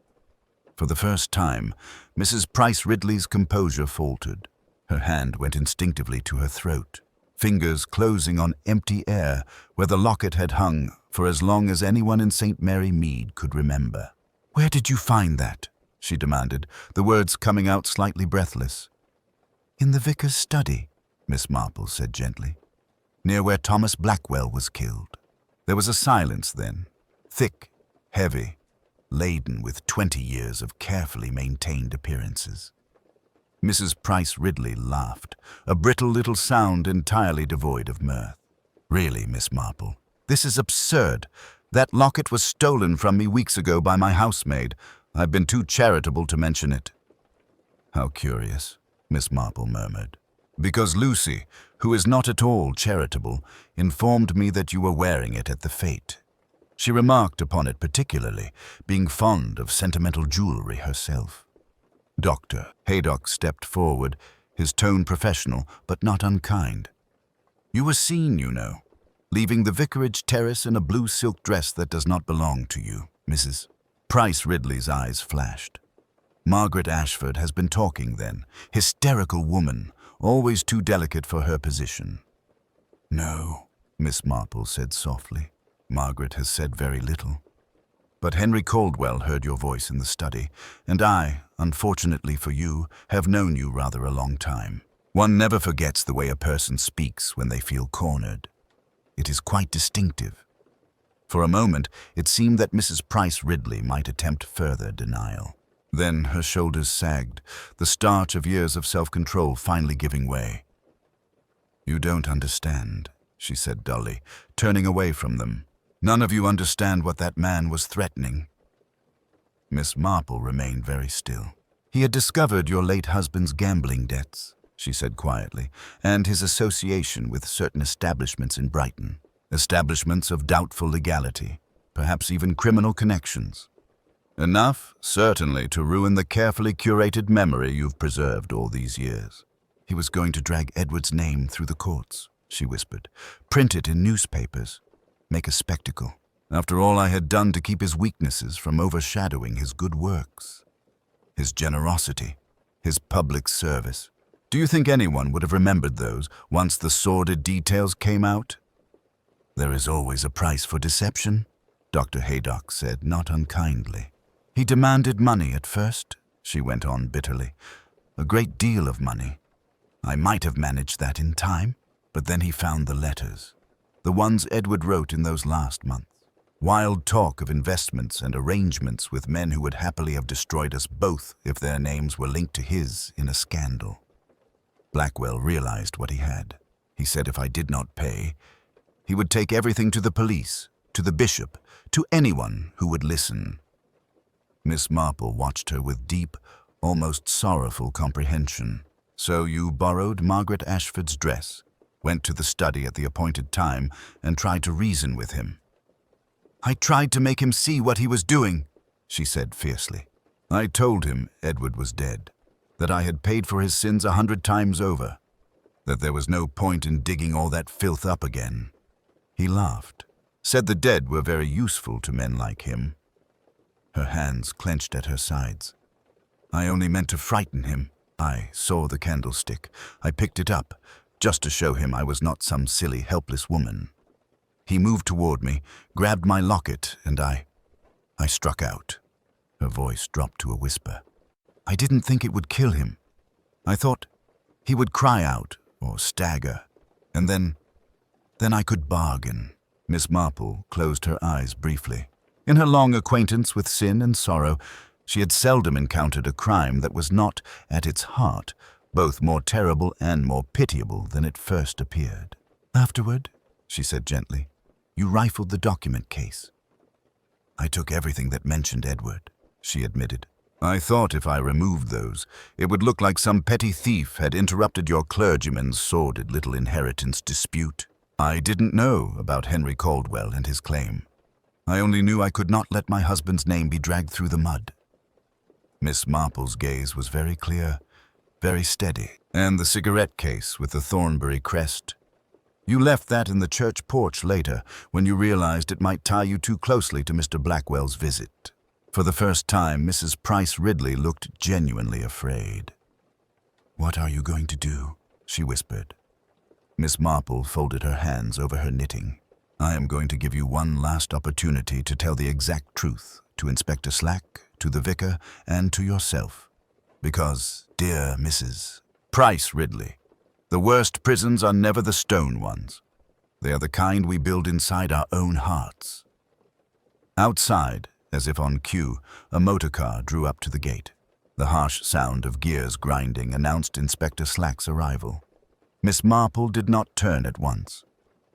For the first time, Mrs. Price Ridley's composure faltered. Her hand went instinctively to her throat, fingers closing on empty air where the locket had hung for as long as anyone in St. Mary Mead could remember. Where did you find that? She demanded, the words coming out slightly breathless. In the vicar's study, Miss Marple said gently, near where Thomas Blackwell was killed. There was a silence then, thick, heavy, laden with 20 years of carefully maintained appearances. Mrs. Price Ridley laughed, a brittle little sound entirely devoid of mirth. Really, Miss Marple, this is absurd. That locket was stolen from me weeks ago by my housemaid. I've been too charitable to mention it. How curious, Miss Marple murmured. Because Lucy, who is not at all charitable, informed me that you were wearing it at the fete. She remarked upon it particularly, being fond of sentimental jewelry herself. Dr. Haydock stepped forward, his tone professional but not unkind. You were seen, you know, leaving the vicarage terrace in a blue silk dress that does not belong to you, Mrs. Price Ridley's eyes flashed. Margaret Ashford has been talking then, hysterical woman, always too delicate for her position. No, Miss Marple said softly. Margaret has said very little. But Henry Caldwell heard your voice in the study, and I, unfortunately for you, have known you rather a long time. One never forgets the way a person speaks when they feel cornered. It is quite distinctive. For a moment, it seemed that Mrs. Price Ridley might attempt further denial. Then her shoulders sagged, the starch of years of self-control finally giving way. You don't understand, she said dully, turning away from them. None of you understand what that man was threatening. Miss Marple remained very still. He had discovered your late husband's gambling debts, she said quietly, and his association with certain establishments in Brighton. Establishments of doubtful legality, perhaps even criminal connections. Enough, certainly, to ruin the carefully curated memory you've preserved all these years. He was going to drag Edward's name through the courts, she whispered. Print it in newspapers. Make a spectacle. After all I had done to keep his weaknesses from overshadowing his good works. His generosity. His public service. Do you think anyone would have remembered those once the sordid details came out? There is always a price for deception, Dr. Haydock said, not unkindly. He demanded money at first, she went on bitterly. A great deal of money. I might have managed that in time, but then he found the letters. The ones Edward wrote in those last months. Wild talk of investments and arrangements with men who would happily have destroyed us both if their names were linked to his in a scandal. Blackwell realized what he had. He said if I did not pay, he would take everything to the police, to the bishop, to anyone who would listen. Miss Marple watched her with deep, almost sorrowful comprehension. So you borrowed Margaret Ashford's dress, went to the study at the appointed time, and tried to reason with him. I tried to make him see what he was doing, she said fiercely. I told him Edward was dead, that I had paid for his sins 100 times over, that there was no point in digging all that filth up again. He laughed, said the dead were very useful to men like him. Her hands clenched at her sides. I only meant to frighten him. I saw the candlestick. I picked it up, just to show him I was not some silly, helpless woman. He moved toward me, grabbed my locket, and I struck out. Her voice dropped to a whisper. I didn't think it would kill him. I thought he would cry out or stagger, and then I could bargain. Miss Marple closed her eyes briefly. In her long acquaintance with sin and sorrow, she had seldom encountered a crime that was not, at its heart, both more terrible and more pitiable than it first appeared. Afterward, she said gently, you rifled the document case. I took everything that mentioned Edward, she admitted. I thought if I removed those, it would look like some petty thief had interrupted your clergyman's sordid little inheritance dispute. I didn't know about Henry Caldwell and his claim. I only knew I could not let my husband's name be dragged through the mud. Miss Marple's gaze was very clear, very steady. And the cigarette case with the Thornbury crest. You left that in the church porch later, when you realized it might tie you too closely to Mr. Blackwell's visit. For the first time, Mrs. Price Ridley looked genuinely afraid. What are you going to do? She whispered. Miss Marple folded her hands over her knitting. I am going to give you one last opportunity to tell the exact truth to Inspector Slack, to the vicar, and to yourself. Because, dear Mrs. Price Ridley, the worst prisons are never the stone ones. They are the kind we build inside our own hearts. Outside, as if on cue, a motor car drew up to the gate. The harsh sound of gears grinding announced Inspector Slack's arrival. Miss Marple did not turn at once.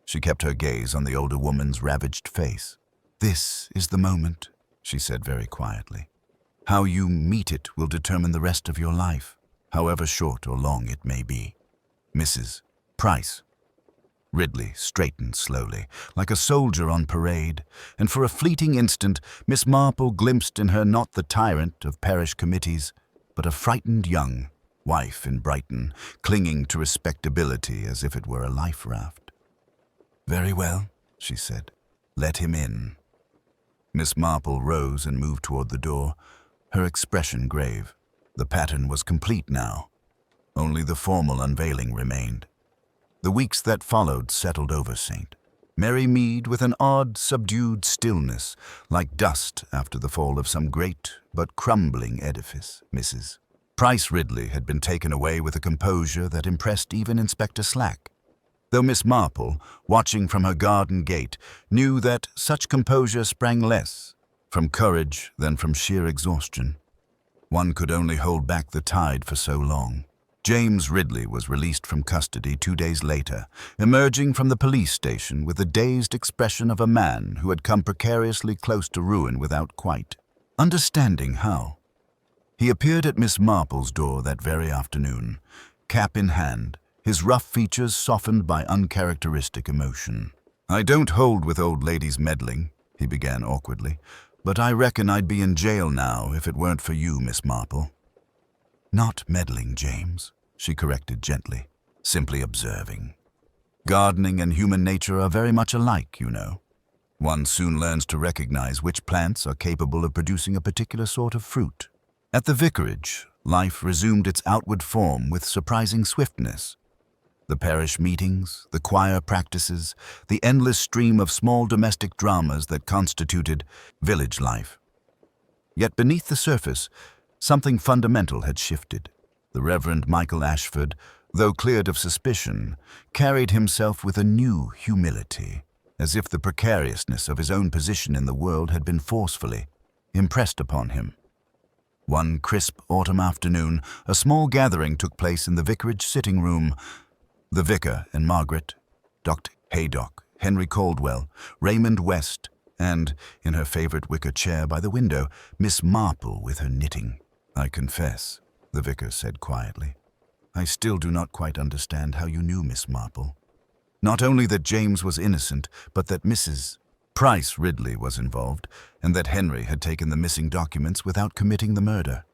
She kept her gaze on the older woman's ravaged face. This is the moment, she said very quietly. How you meet it will determine the rest of your life, however short or long it may be. Mrs. Price. Ridley straightened slowly, like a soldier on parade, and for a fleeting instant Miss Marple glimpsed in her not the tyrant of parish committees, but a frightened young wife in Brighton, clinging to respectability as if it were a life raft. Very well, she said. Let him in. Miss Marple rose and moved toward the door, her expression grave. The pattern was complete now. Only the formal unveiling remained. The weeks that followed settled over St. Mary Mead with an odd, subdued stillness, like dust after the fall of some great but crumbling edifice. Mrs. Price Ridley had been taken away with a composure that impressed even Inspector Slack, though Miss Marple, watching from her garden gate, knew that such composure sprang less from courage than from sheer exhaustion. One could only hold back the tide for so long. James Ridley was released from custody 2 days later, emerging from the police station with the dazed expression of a man who had come precariously close to ruin without quite understanding how. He appeared at Miss Marple's door that very afternoon, cap in hand, his rough features softened by uncharacteristic emotion. I don't hold with old ladies meddling, he began awkwardly, but I reckon I'd be in jail now if it weren't for you, Miss Marple. Not meddling, James. she corrected gently. Simply observing. Gardening and human nature are very much alike, you know. One soon learns to recognize which plants are capable of producing a particular sort of fruit. At the vicarage, life resumed its outward form with surprising swiftness. The parish meetings, the choir practices, the endless stream of small domestic dramas that constituted village life. Yet beneath the surface, something fundamental had shifted. The Reverend Michael Ashford, though cleared of suspicion, carried himself with a new humility, as if the precariousness of his own position in the world had been forcefully impressed upon him. One crisp autumn afternoon, a small gathering took place in the vicarage sitting room. The vicar and Margaret, Dr. Haydock, Henry Caldwell, Raymond West, and, in her favorite wicker chair by the window, Miss Marple with her knitting. "I confess," the vicar said quietly, "I still do not quite understand how you knew Miss Marple. Not only that James was innocent, but that Mrs. Price Ridley was involved, and that Henry had taken the missing documents without committing the murder."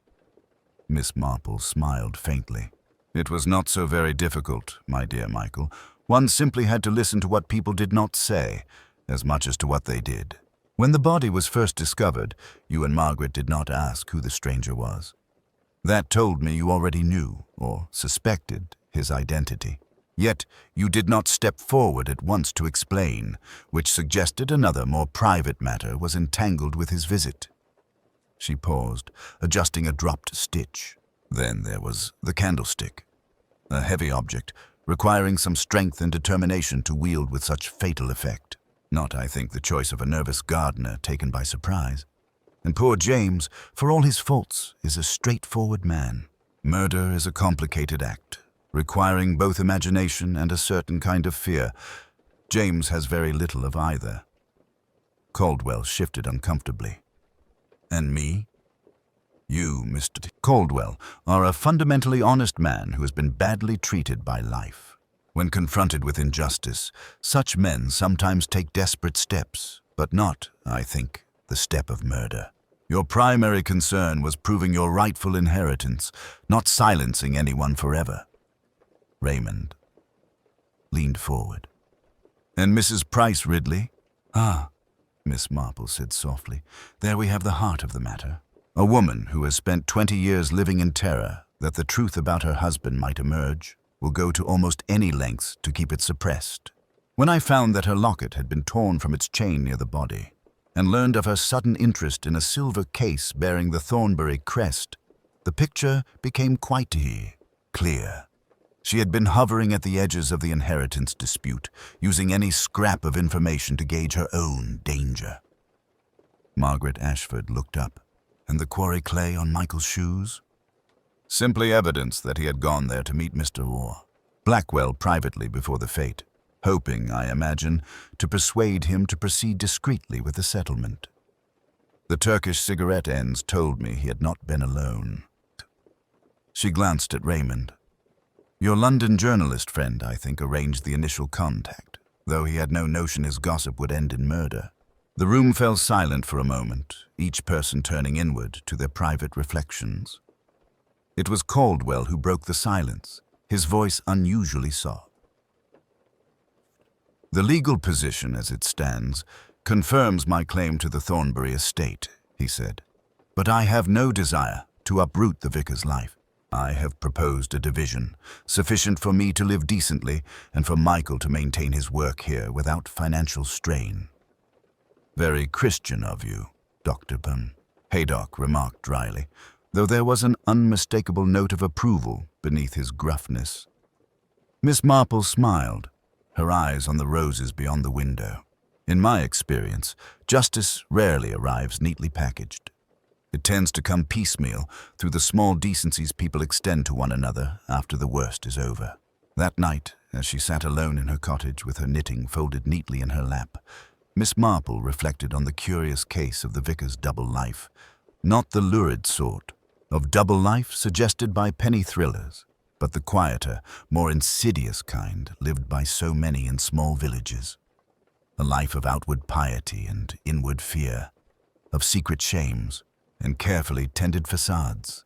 Miss Marple smiled faintly. "It was not so very difficult, my dear Michael. One simply had to listen to what people did not say, as much as to what they did. When the body was first discovered, you and Margaret did not ask who the stranger was. That told me you already knew, or suspected, his identity. Yet you did not step forward at once to explain, which suggested another, more private matter was entangled with his visit." She paused, adjusting a dropped stitch. Then there was the candlestick, a heavy object, requiring some strength and determination to wield with such fatal effect. Not, I think, the choice of a nervous gardener taken by surprise. And poor James, for all his faults, is a straightforward man. Murder is a complicated act, requiring both imagination and a certain kind of fear. James has very little of either. Caldwell shifted uncomfortably. "And me?" "You, Mr. Caldwell, are a fundamentally honest man who has been badly treated by life. When confronted with injustice, such men sometimes take desperate steps, but not, I think, the step of murder. Your primary concern was proving your rightful inheritance, not silencing anyone forever." Raymond leaned forward. "And Mrs. Price Ridley?" "Ah," Miss Marple said softly, "there we have the heart of the matter. A woman who has spent 20 years living in terror that the truth about her husband might emerge will go to almost any lengths to keep it suppressed. When I found that her locket had been torn from its chain near the body, and learned of her sudden interest in a silver case bearing the Thornbury crest, the picture became quite clear. She had been hovering at the edges of the inheritance dispute, using any scrap of information to gauge her own danger." Margaret Ashford looked up. "And the quarry clay on Michael's shoes?" "Simply evidence that he had gone there to meet Mr. Blackwell privately before the fete, hoping, I imagine, to persuade him to proceed discreetly with the settlement. The Turkish cigarette ends told me he had not been alone." She glanced at Raymond. "Your London journalist friend, I think, arranged the initial contact, though he had no notion his gossip would end in murder." The room fell silent for a moment, each person turning inward to their private reflections. It was Caldwell who broke the silence, his voice unusually soft. "The legal position as it stands confirms my claim to the Thornbury estate," he said. "But I have no desire to uproot the vicar's life. I have proposed a division, sufficient for me to live decently and for Michael to maintain his work here without financial strain." "Very Christian of you, Dr. Haydock remarked dryly, though there was an unmistakable note of approval beneath his gruffness. Miss Marple smiled, her eyes on the roses beyond the window. "In my experience, justice rarely arrives neatly packaged. It tends to come piecemeal through the small decencies people extend to one another after the worst is over." That night, as she sat alone in her cottage with her knitting folded neatly in her lap, Miss Marple reflected on the curious case of the vicar's double life, not the lurid sort of double life suggested by penny thrillers, but the quieter, more insidious kind lived by so many in small villages. A life of outward piety and inward fear, of secret shames and carefully tended facades.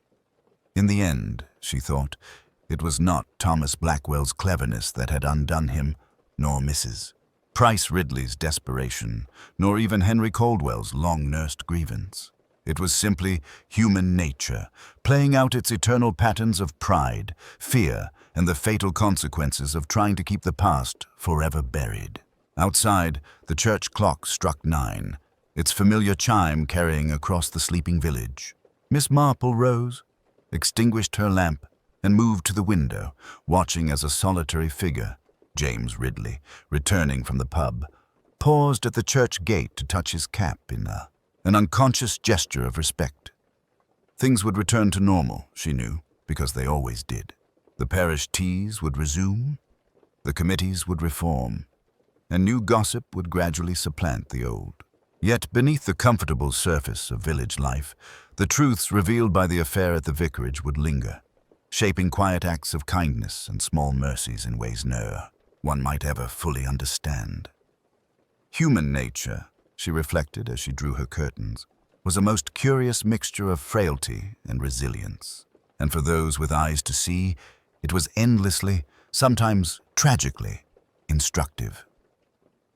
In the end, she thought, It was not Thomas Blackwell's cleverness that had undone him, nor Mrs. Price Ridley's desperation, nor even Henry Caldwell's long-nursed grievance. It was simply human nature, playing out its eternal patterns of pride, fear, and the fatal consequences of trying to keep the past forever buried. Outside, the church clock struck 9, its familiar chime carrying across the sleeping village. Miss Marple rose, extinguished her lamp, and moved to the window, watching as a solitary figure, James Ridley, returning from the pub, paused at the church gate to touch his cap in an unconscious gesture of respect. Things would return to normal, she knew, because they always did. The parish teas would resume, the committees would reform, and new gossip would gradually supplant the old. Yet beneath the comfortable surface of village life, the truths revealed by the affair at the vicarage would linger, shaping quiet acts of kindness and small mercies in ways no one might ever fully understand. Human nature, she reflected as she drew her curtains, was a most curious mixture of frailty and resilience. And for those with eyes to see, it was endlessly, sometimes tragically, instructive.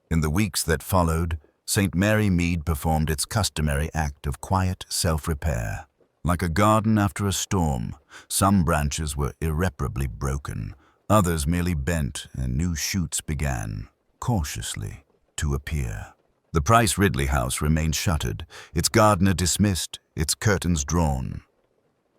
In the weeks that followed, St. Mary Mead performed its customary act of quiet self-repair. Like a garden after a storm, some branches were irreparably broken, others merely bent, and new shoots began, cautiously, to appear. The Price Ridley house remained shuttered, its gardener dismissed, its curtains drawn.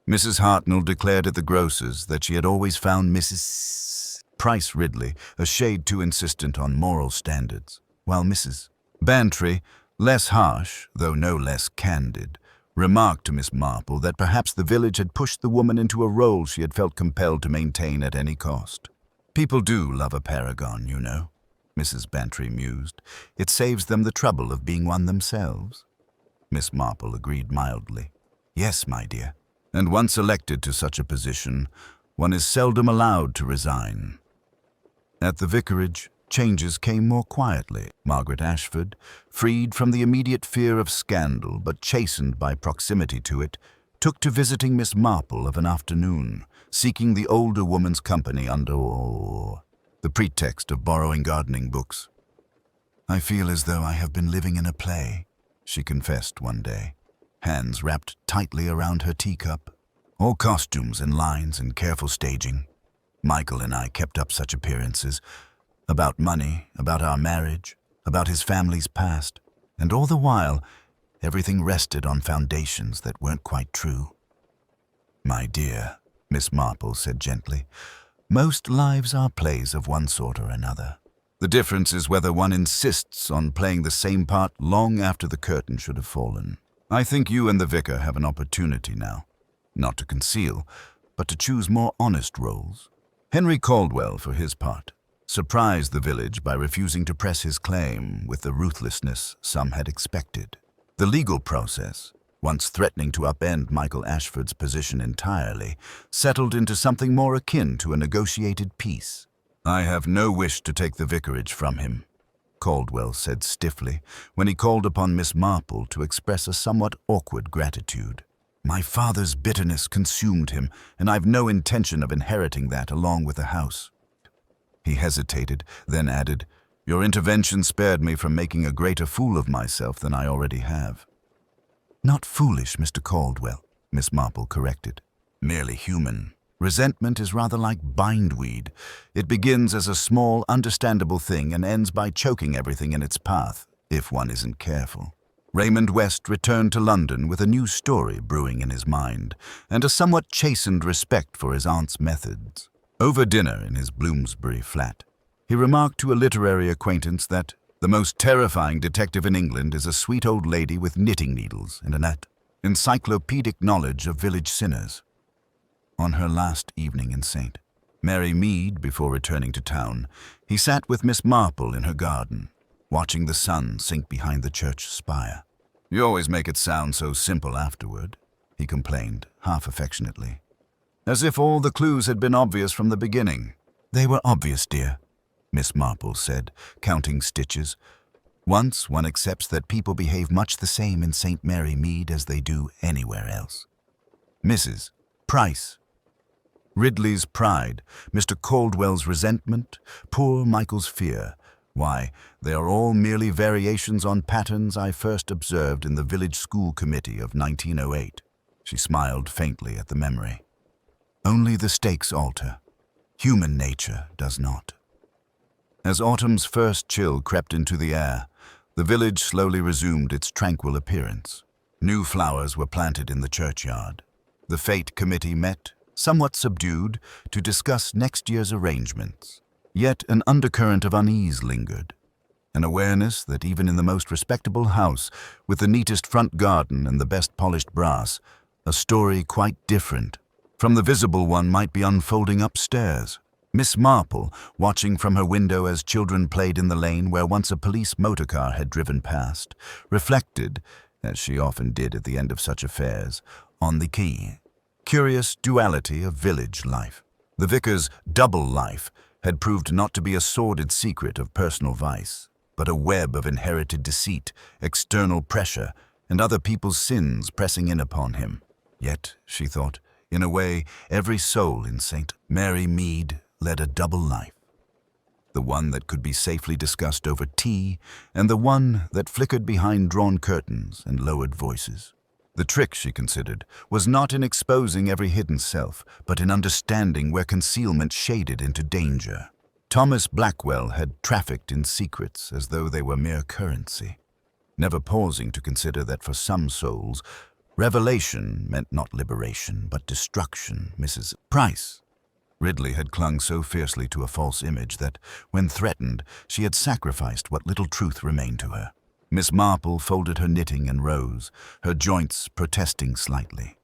Mrs. Hartnell declared at the grocer's that she had always found Mrs. Price Ridley a shade too insistent on moral standards, while Mrs. Bantry, less harsh, though no less candid, remarked to Miss Marple that perhaps the village had pushed the woman into a role she had felt compelled to maintain at any cost. People do love a paragon, you know, Mrs. Bantry mused. It saves them the trouble of being one themselves. Miss Marple agreed mildly. Yes, my dear. And once elected to such a position, one is seldom allowed to resign. At the vicarage, changes came more quietly. Margaret Ashford, freed from the immediate fear of scandal but chastened by proximity to it, took to visiting Miss Marple of an afternoon, seeking the older woman's company under the pretext of borrowing gardening books. "I feel as though I have been living in a play," she confessed one day, hands wrapped tightly around her teacup. All costumes and lines and careful staging. Michael and I kept up such appearances, about money, about our marriage, about his family's past, and all the while, everything rested on foundations that weren't quite true. "My dear," Miss Marple said gently, "most lives are plays of one sort or another. The difference is whether one insists on playing the same part long after the curtain should have fallen. I think you and the vicar have an opportunity now, not to conceal, but to choose more honest roles. Henry Caldwell, for his part, surprised the village by refusing to press his claim with the ruthlessness some had expected. The legal process, once threatening to upend Michael Ashford's position entirely, settled into something more akin to a negotiated peace. I have no wish to take the vicarage from him," Caldwell said stiffly when he called upon Miss Marple to express a somewhat awkward gratitude. "My father's bitterness consumed him, and I've no intention of inheriting that along with the house." He hesitated, then added, "Your intervention spared me from making a greater fool of myself than I already have." "Not foolish, Mr. Caldwell," Miss Marple corrected. "Merely human. Resentment is rather like bindweed. It begins as a small, understandable thing and ends by choking everything in its path, if one isn't careful." Raymond West returned to London with a new story brewing in his mind, and a somewhat chastened respect for his aunt's methods. Over dinner in his Bloomsbury flat, he remarked to a literary acquaintance that the most terrifying detective in England is a sweet old lady with knitting needles and an encyclopedic knowledge of village sinners. On her last evening in St. Mary Mead, before returning to town, he sat with Miss Marple in her garden, watching the sun sink behind the church spire. "You always make it sound so simple afterward," he complained, half affectionately. "As if all the clues had been obvious from the beginning." "They were obvious, dear," Miss Marple said, counting stitches. "Once one accepts that people behave much the same in St. Mary Mead as they do anywhere else. Mrs. Price Ridley's pride, Mr. Caldwell's resentment, poor Michael's fear. Why, they are all merely variations on patterns I first observed in the village school committee of 1908. She smiled faintly at the memory. Only the stakes alter. Human nature does not. As autumn's first chill crept into the air, the village slowly resumed its tranquil appearance. New flowers were planted in the churchyard. The fete committee met, somewhat subdued, to discuss next year's arrangements. Yet an undercurrent of unease lingered, an awareness that even in the most respectable house, with the neatest front garden and the best polished brass, a story quite different from the visible one might be unfolding upstairs. Miss Marple, watching from her window as children played in the lane where once a police motorcar had driven past, reflected, as she often did at the end of such affairs, on the curious duality of village life. The vicar's double life had proved not to be a sordid secret of personal vice, but a web of inherited deceit, external pressure, and other people's sins pressing in upon him. Yet, she thought, in a way, every soul in St. Mary Mead led a double life. The one that could be safely discussed over tea, and the one that flickered behind drawn curtains and lowered voices. The trick, she considered, was not in exposing every hidden self, but in understanding where concealment shaded into danger. Thomas Blackwell had trafficked in secrets as though they were mere currency, never pausing to consider that for some souls, revelation meant not liberation, but destruction. Mrs. Price. Ridley had clung so fiercely to a false image that, when threatened, she had sacrificed what little truth remained to her. Miss Marple folded her knitting and rose, her joints protesting slightly.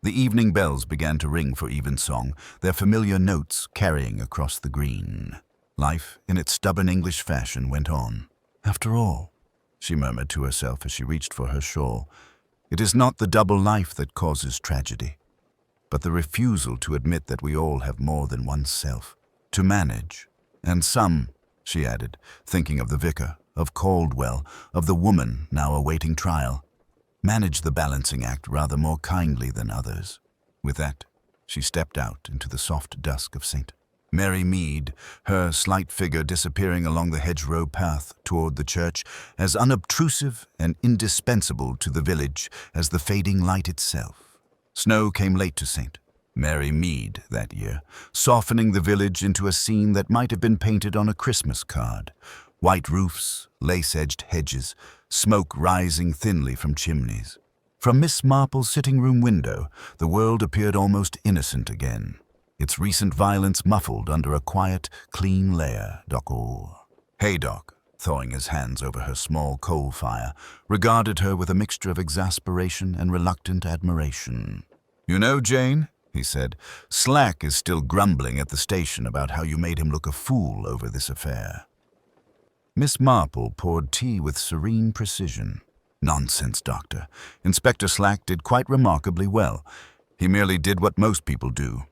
The evening bells began to ring for evensong, their familiar notes carrying across the green. Life, in its stubborn English fashion, went on. After all, she murmured to herself as she reached for her shawl, it is not the double life that causes tragedy, but the refusal to admit that we all have more than one self to manage. And some, she added, thinking of the vicar, of Caldwell, of the woman now awaiting trial, manage the balancing act rather more kindly than others. With that, she stepped out into the soft dusk of St. Mary Mead, her slight figure disappearing along the hedgerow path toward the church, as unobtrusive and indispensable to the village as the fading light itself. Snow came late to St. Mary Mead that year, softening the village into a scene that might have been painted on a Christmas card. White roofs, lace-edged hedges, smoke rising thinly from chimneys. From Miss Marple's sitting-room window, the world appeared almost innocent again, its recent violence muffled under a quiet, clean layer. Haydock, thawing his hands over her small coal fire, regarded her with a mixture of exasperation and reluctant admiration. "You know, Jane," he said, "Slack is still grumbling at the station about how you made him look a fool over this affair." Miss Marple poured tea with serene precision. "Nonsense, Doctor. Inspector Slack did quite remarkably well. He merely did what most people do.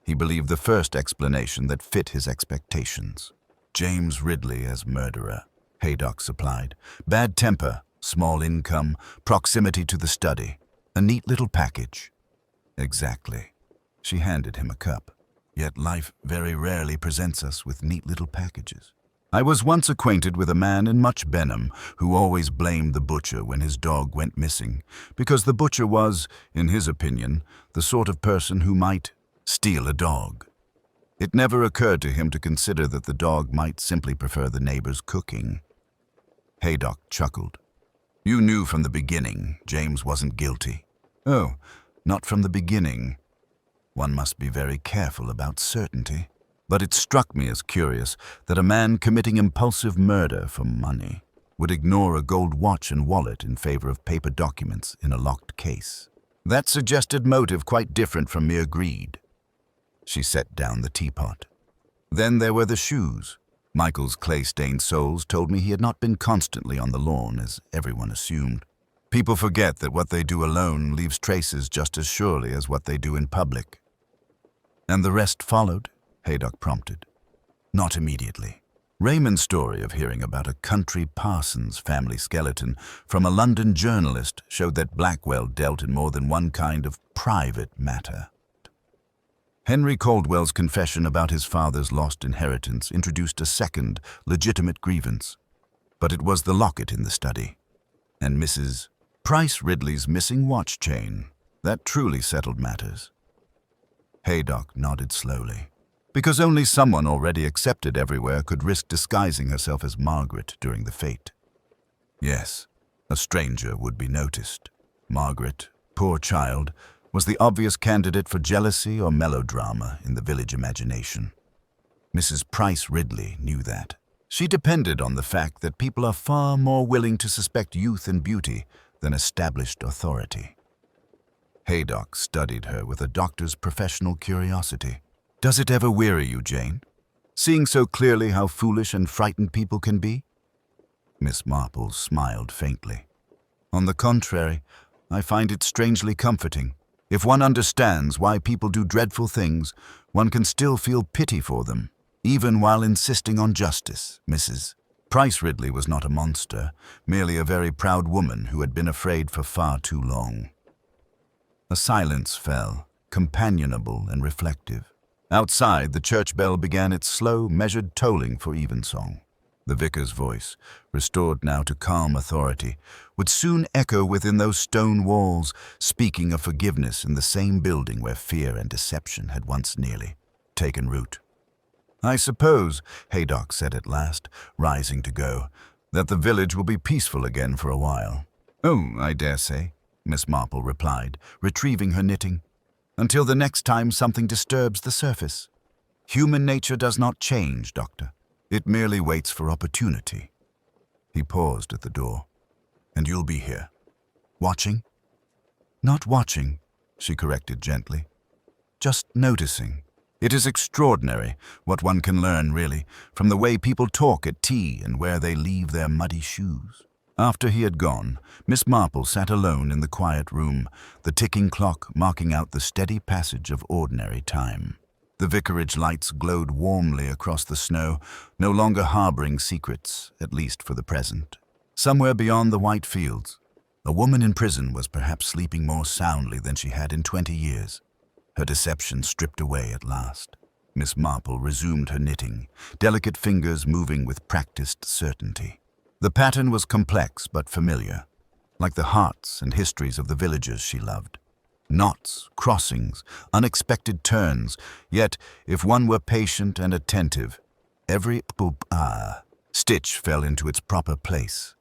He believed the first explanation that fit his expectations. James Ridley as murderer," Haydock supplied. "Bad temper, small income, proximity to the study. A neat little package." "Exactly." She handed him a cup. "Yet life very rarely presents us with neat little packages. I was once acquainted with a man in much Benham who always blamed the butcher when his dog went missing, because the butcher was, in his opinion, the sort of person who might steal a dog. It never occurred to him to consider that the dog might simply prefer the neighbor's cooking." Haydock chuckled. "You knew from the beginning James wasn't guilty." "Oh, not from the beginning. One must be very careful about certainty. But it struck me as curious that a man committing impulsive murder for money would ignore a gold watch and wallet in favor of paper documents in a locked case. That suggested motive quite different from mere greed." She set down the teapot. "Then there were the shoes. Michael's clay-stained soles told me he had not been constantly on the lawn, as everyone assumed. People forget that what they do alone leaves traces just as surely as what they do in public." "And the rest followed?" Haydock prompted. "Not immediately. Raymond's story of hearing about a country parson's family skeleton from a London journalist showed that Blackwell dealt in more than one kind of private matter." Henry Caldwell's confession about his father's lost inheritance introduced a second, legitimate grievance. But it was the locket in the study, and Mrs. Price Ridley's missing watch chain that truly settled matters. Haydock nodded slowly, because only someone already accepted everywhere could risk disguising herself as Margaret during the fete. Yes, a stranger would be noticed. Margaret, poor child, was the obvious candidate for jealousy or melodrama in the village imagination. Mrs. Price Ridley knew that. She depended on the fact that people are far more willing to suspect youth and beauty than established authority. Haydock studied her with a doctor's professional curiosity. "Does it ever weary you, Jane? Seeing so clearly how foolish and frightened people can be?" Miss Marple smiled faintly. "On the contrary, I find it strangely comforting. If one understands why people do dreadful things, one can still feel pity for them, even while insisting on justice." Mrs. Price Ridley was not a monster, merely a very proud woman who had been afraid for far too long. A silence fell, companionable and reflective. Outside, the church bell began its slow, measured tolling for evensong. The vicar's voice, restored now to calm authority, would soon echo within those stone walls, speaking of forgiveness in the same building where fear and deception had once nearly taken root. "I suppose," Haydock said at last, rising to go, "that the village will be peaceful again for a while." "Oh, I dare say," Miss Marple replied, retrieving her knitting, "until the next time something disturbs the surface. Human nature does not change, Doctor. It merely waits for opportunity." He paused at the door. "And you'll be here, watching?" "Not watching," she corrected gently. "Just noticing. It is extraordinary what one can learn, really, from the way people talk at tea and where they leave their muddy shoes." After he had gone, Miss Marple sat alone in the quiet room, the ticking clock marking out the steady passage of ordinary time. The vicarage lights glowed warmly across the snow, no longer harboring secrets, at least for the present. Somewhere beyond the white fields, a woman in prison was perhaps sleeping more soundly than she had in 20 years. Her deception stripped away at last. Miss Marple resumed her knitting, delicate fingers moving with practiced certainty. The pattern was complex but familiar, like the hearts and histories of the villagers she loved. Knots, crossings, unexpected turns, yet, if one were patient and attentive, every stitch fell into its proper place.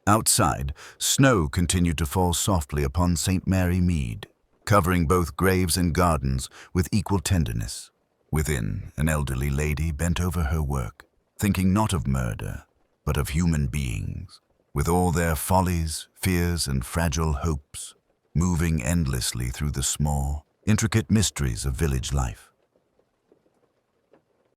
Outside, snow continued to fall softly upon St. Mary Mead, covering both graves and gardens with equal tenderness. Within, an elderly lady bent over her work, thinking not of murder, but of human beings, with all their follies, fears, and fragile hopes, moving endlessly through the small, intricate mysteries of village life.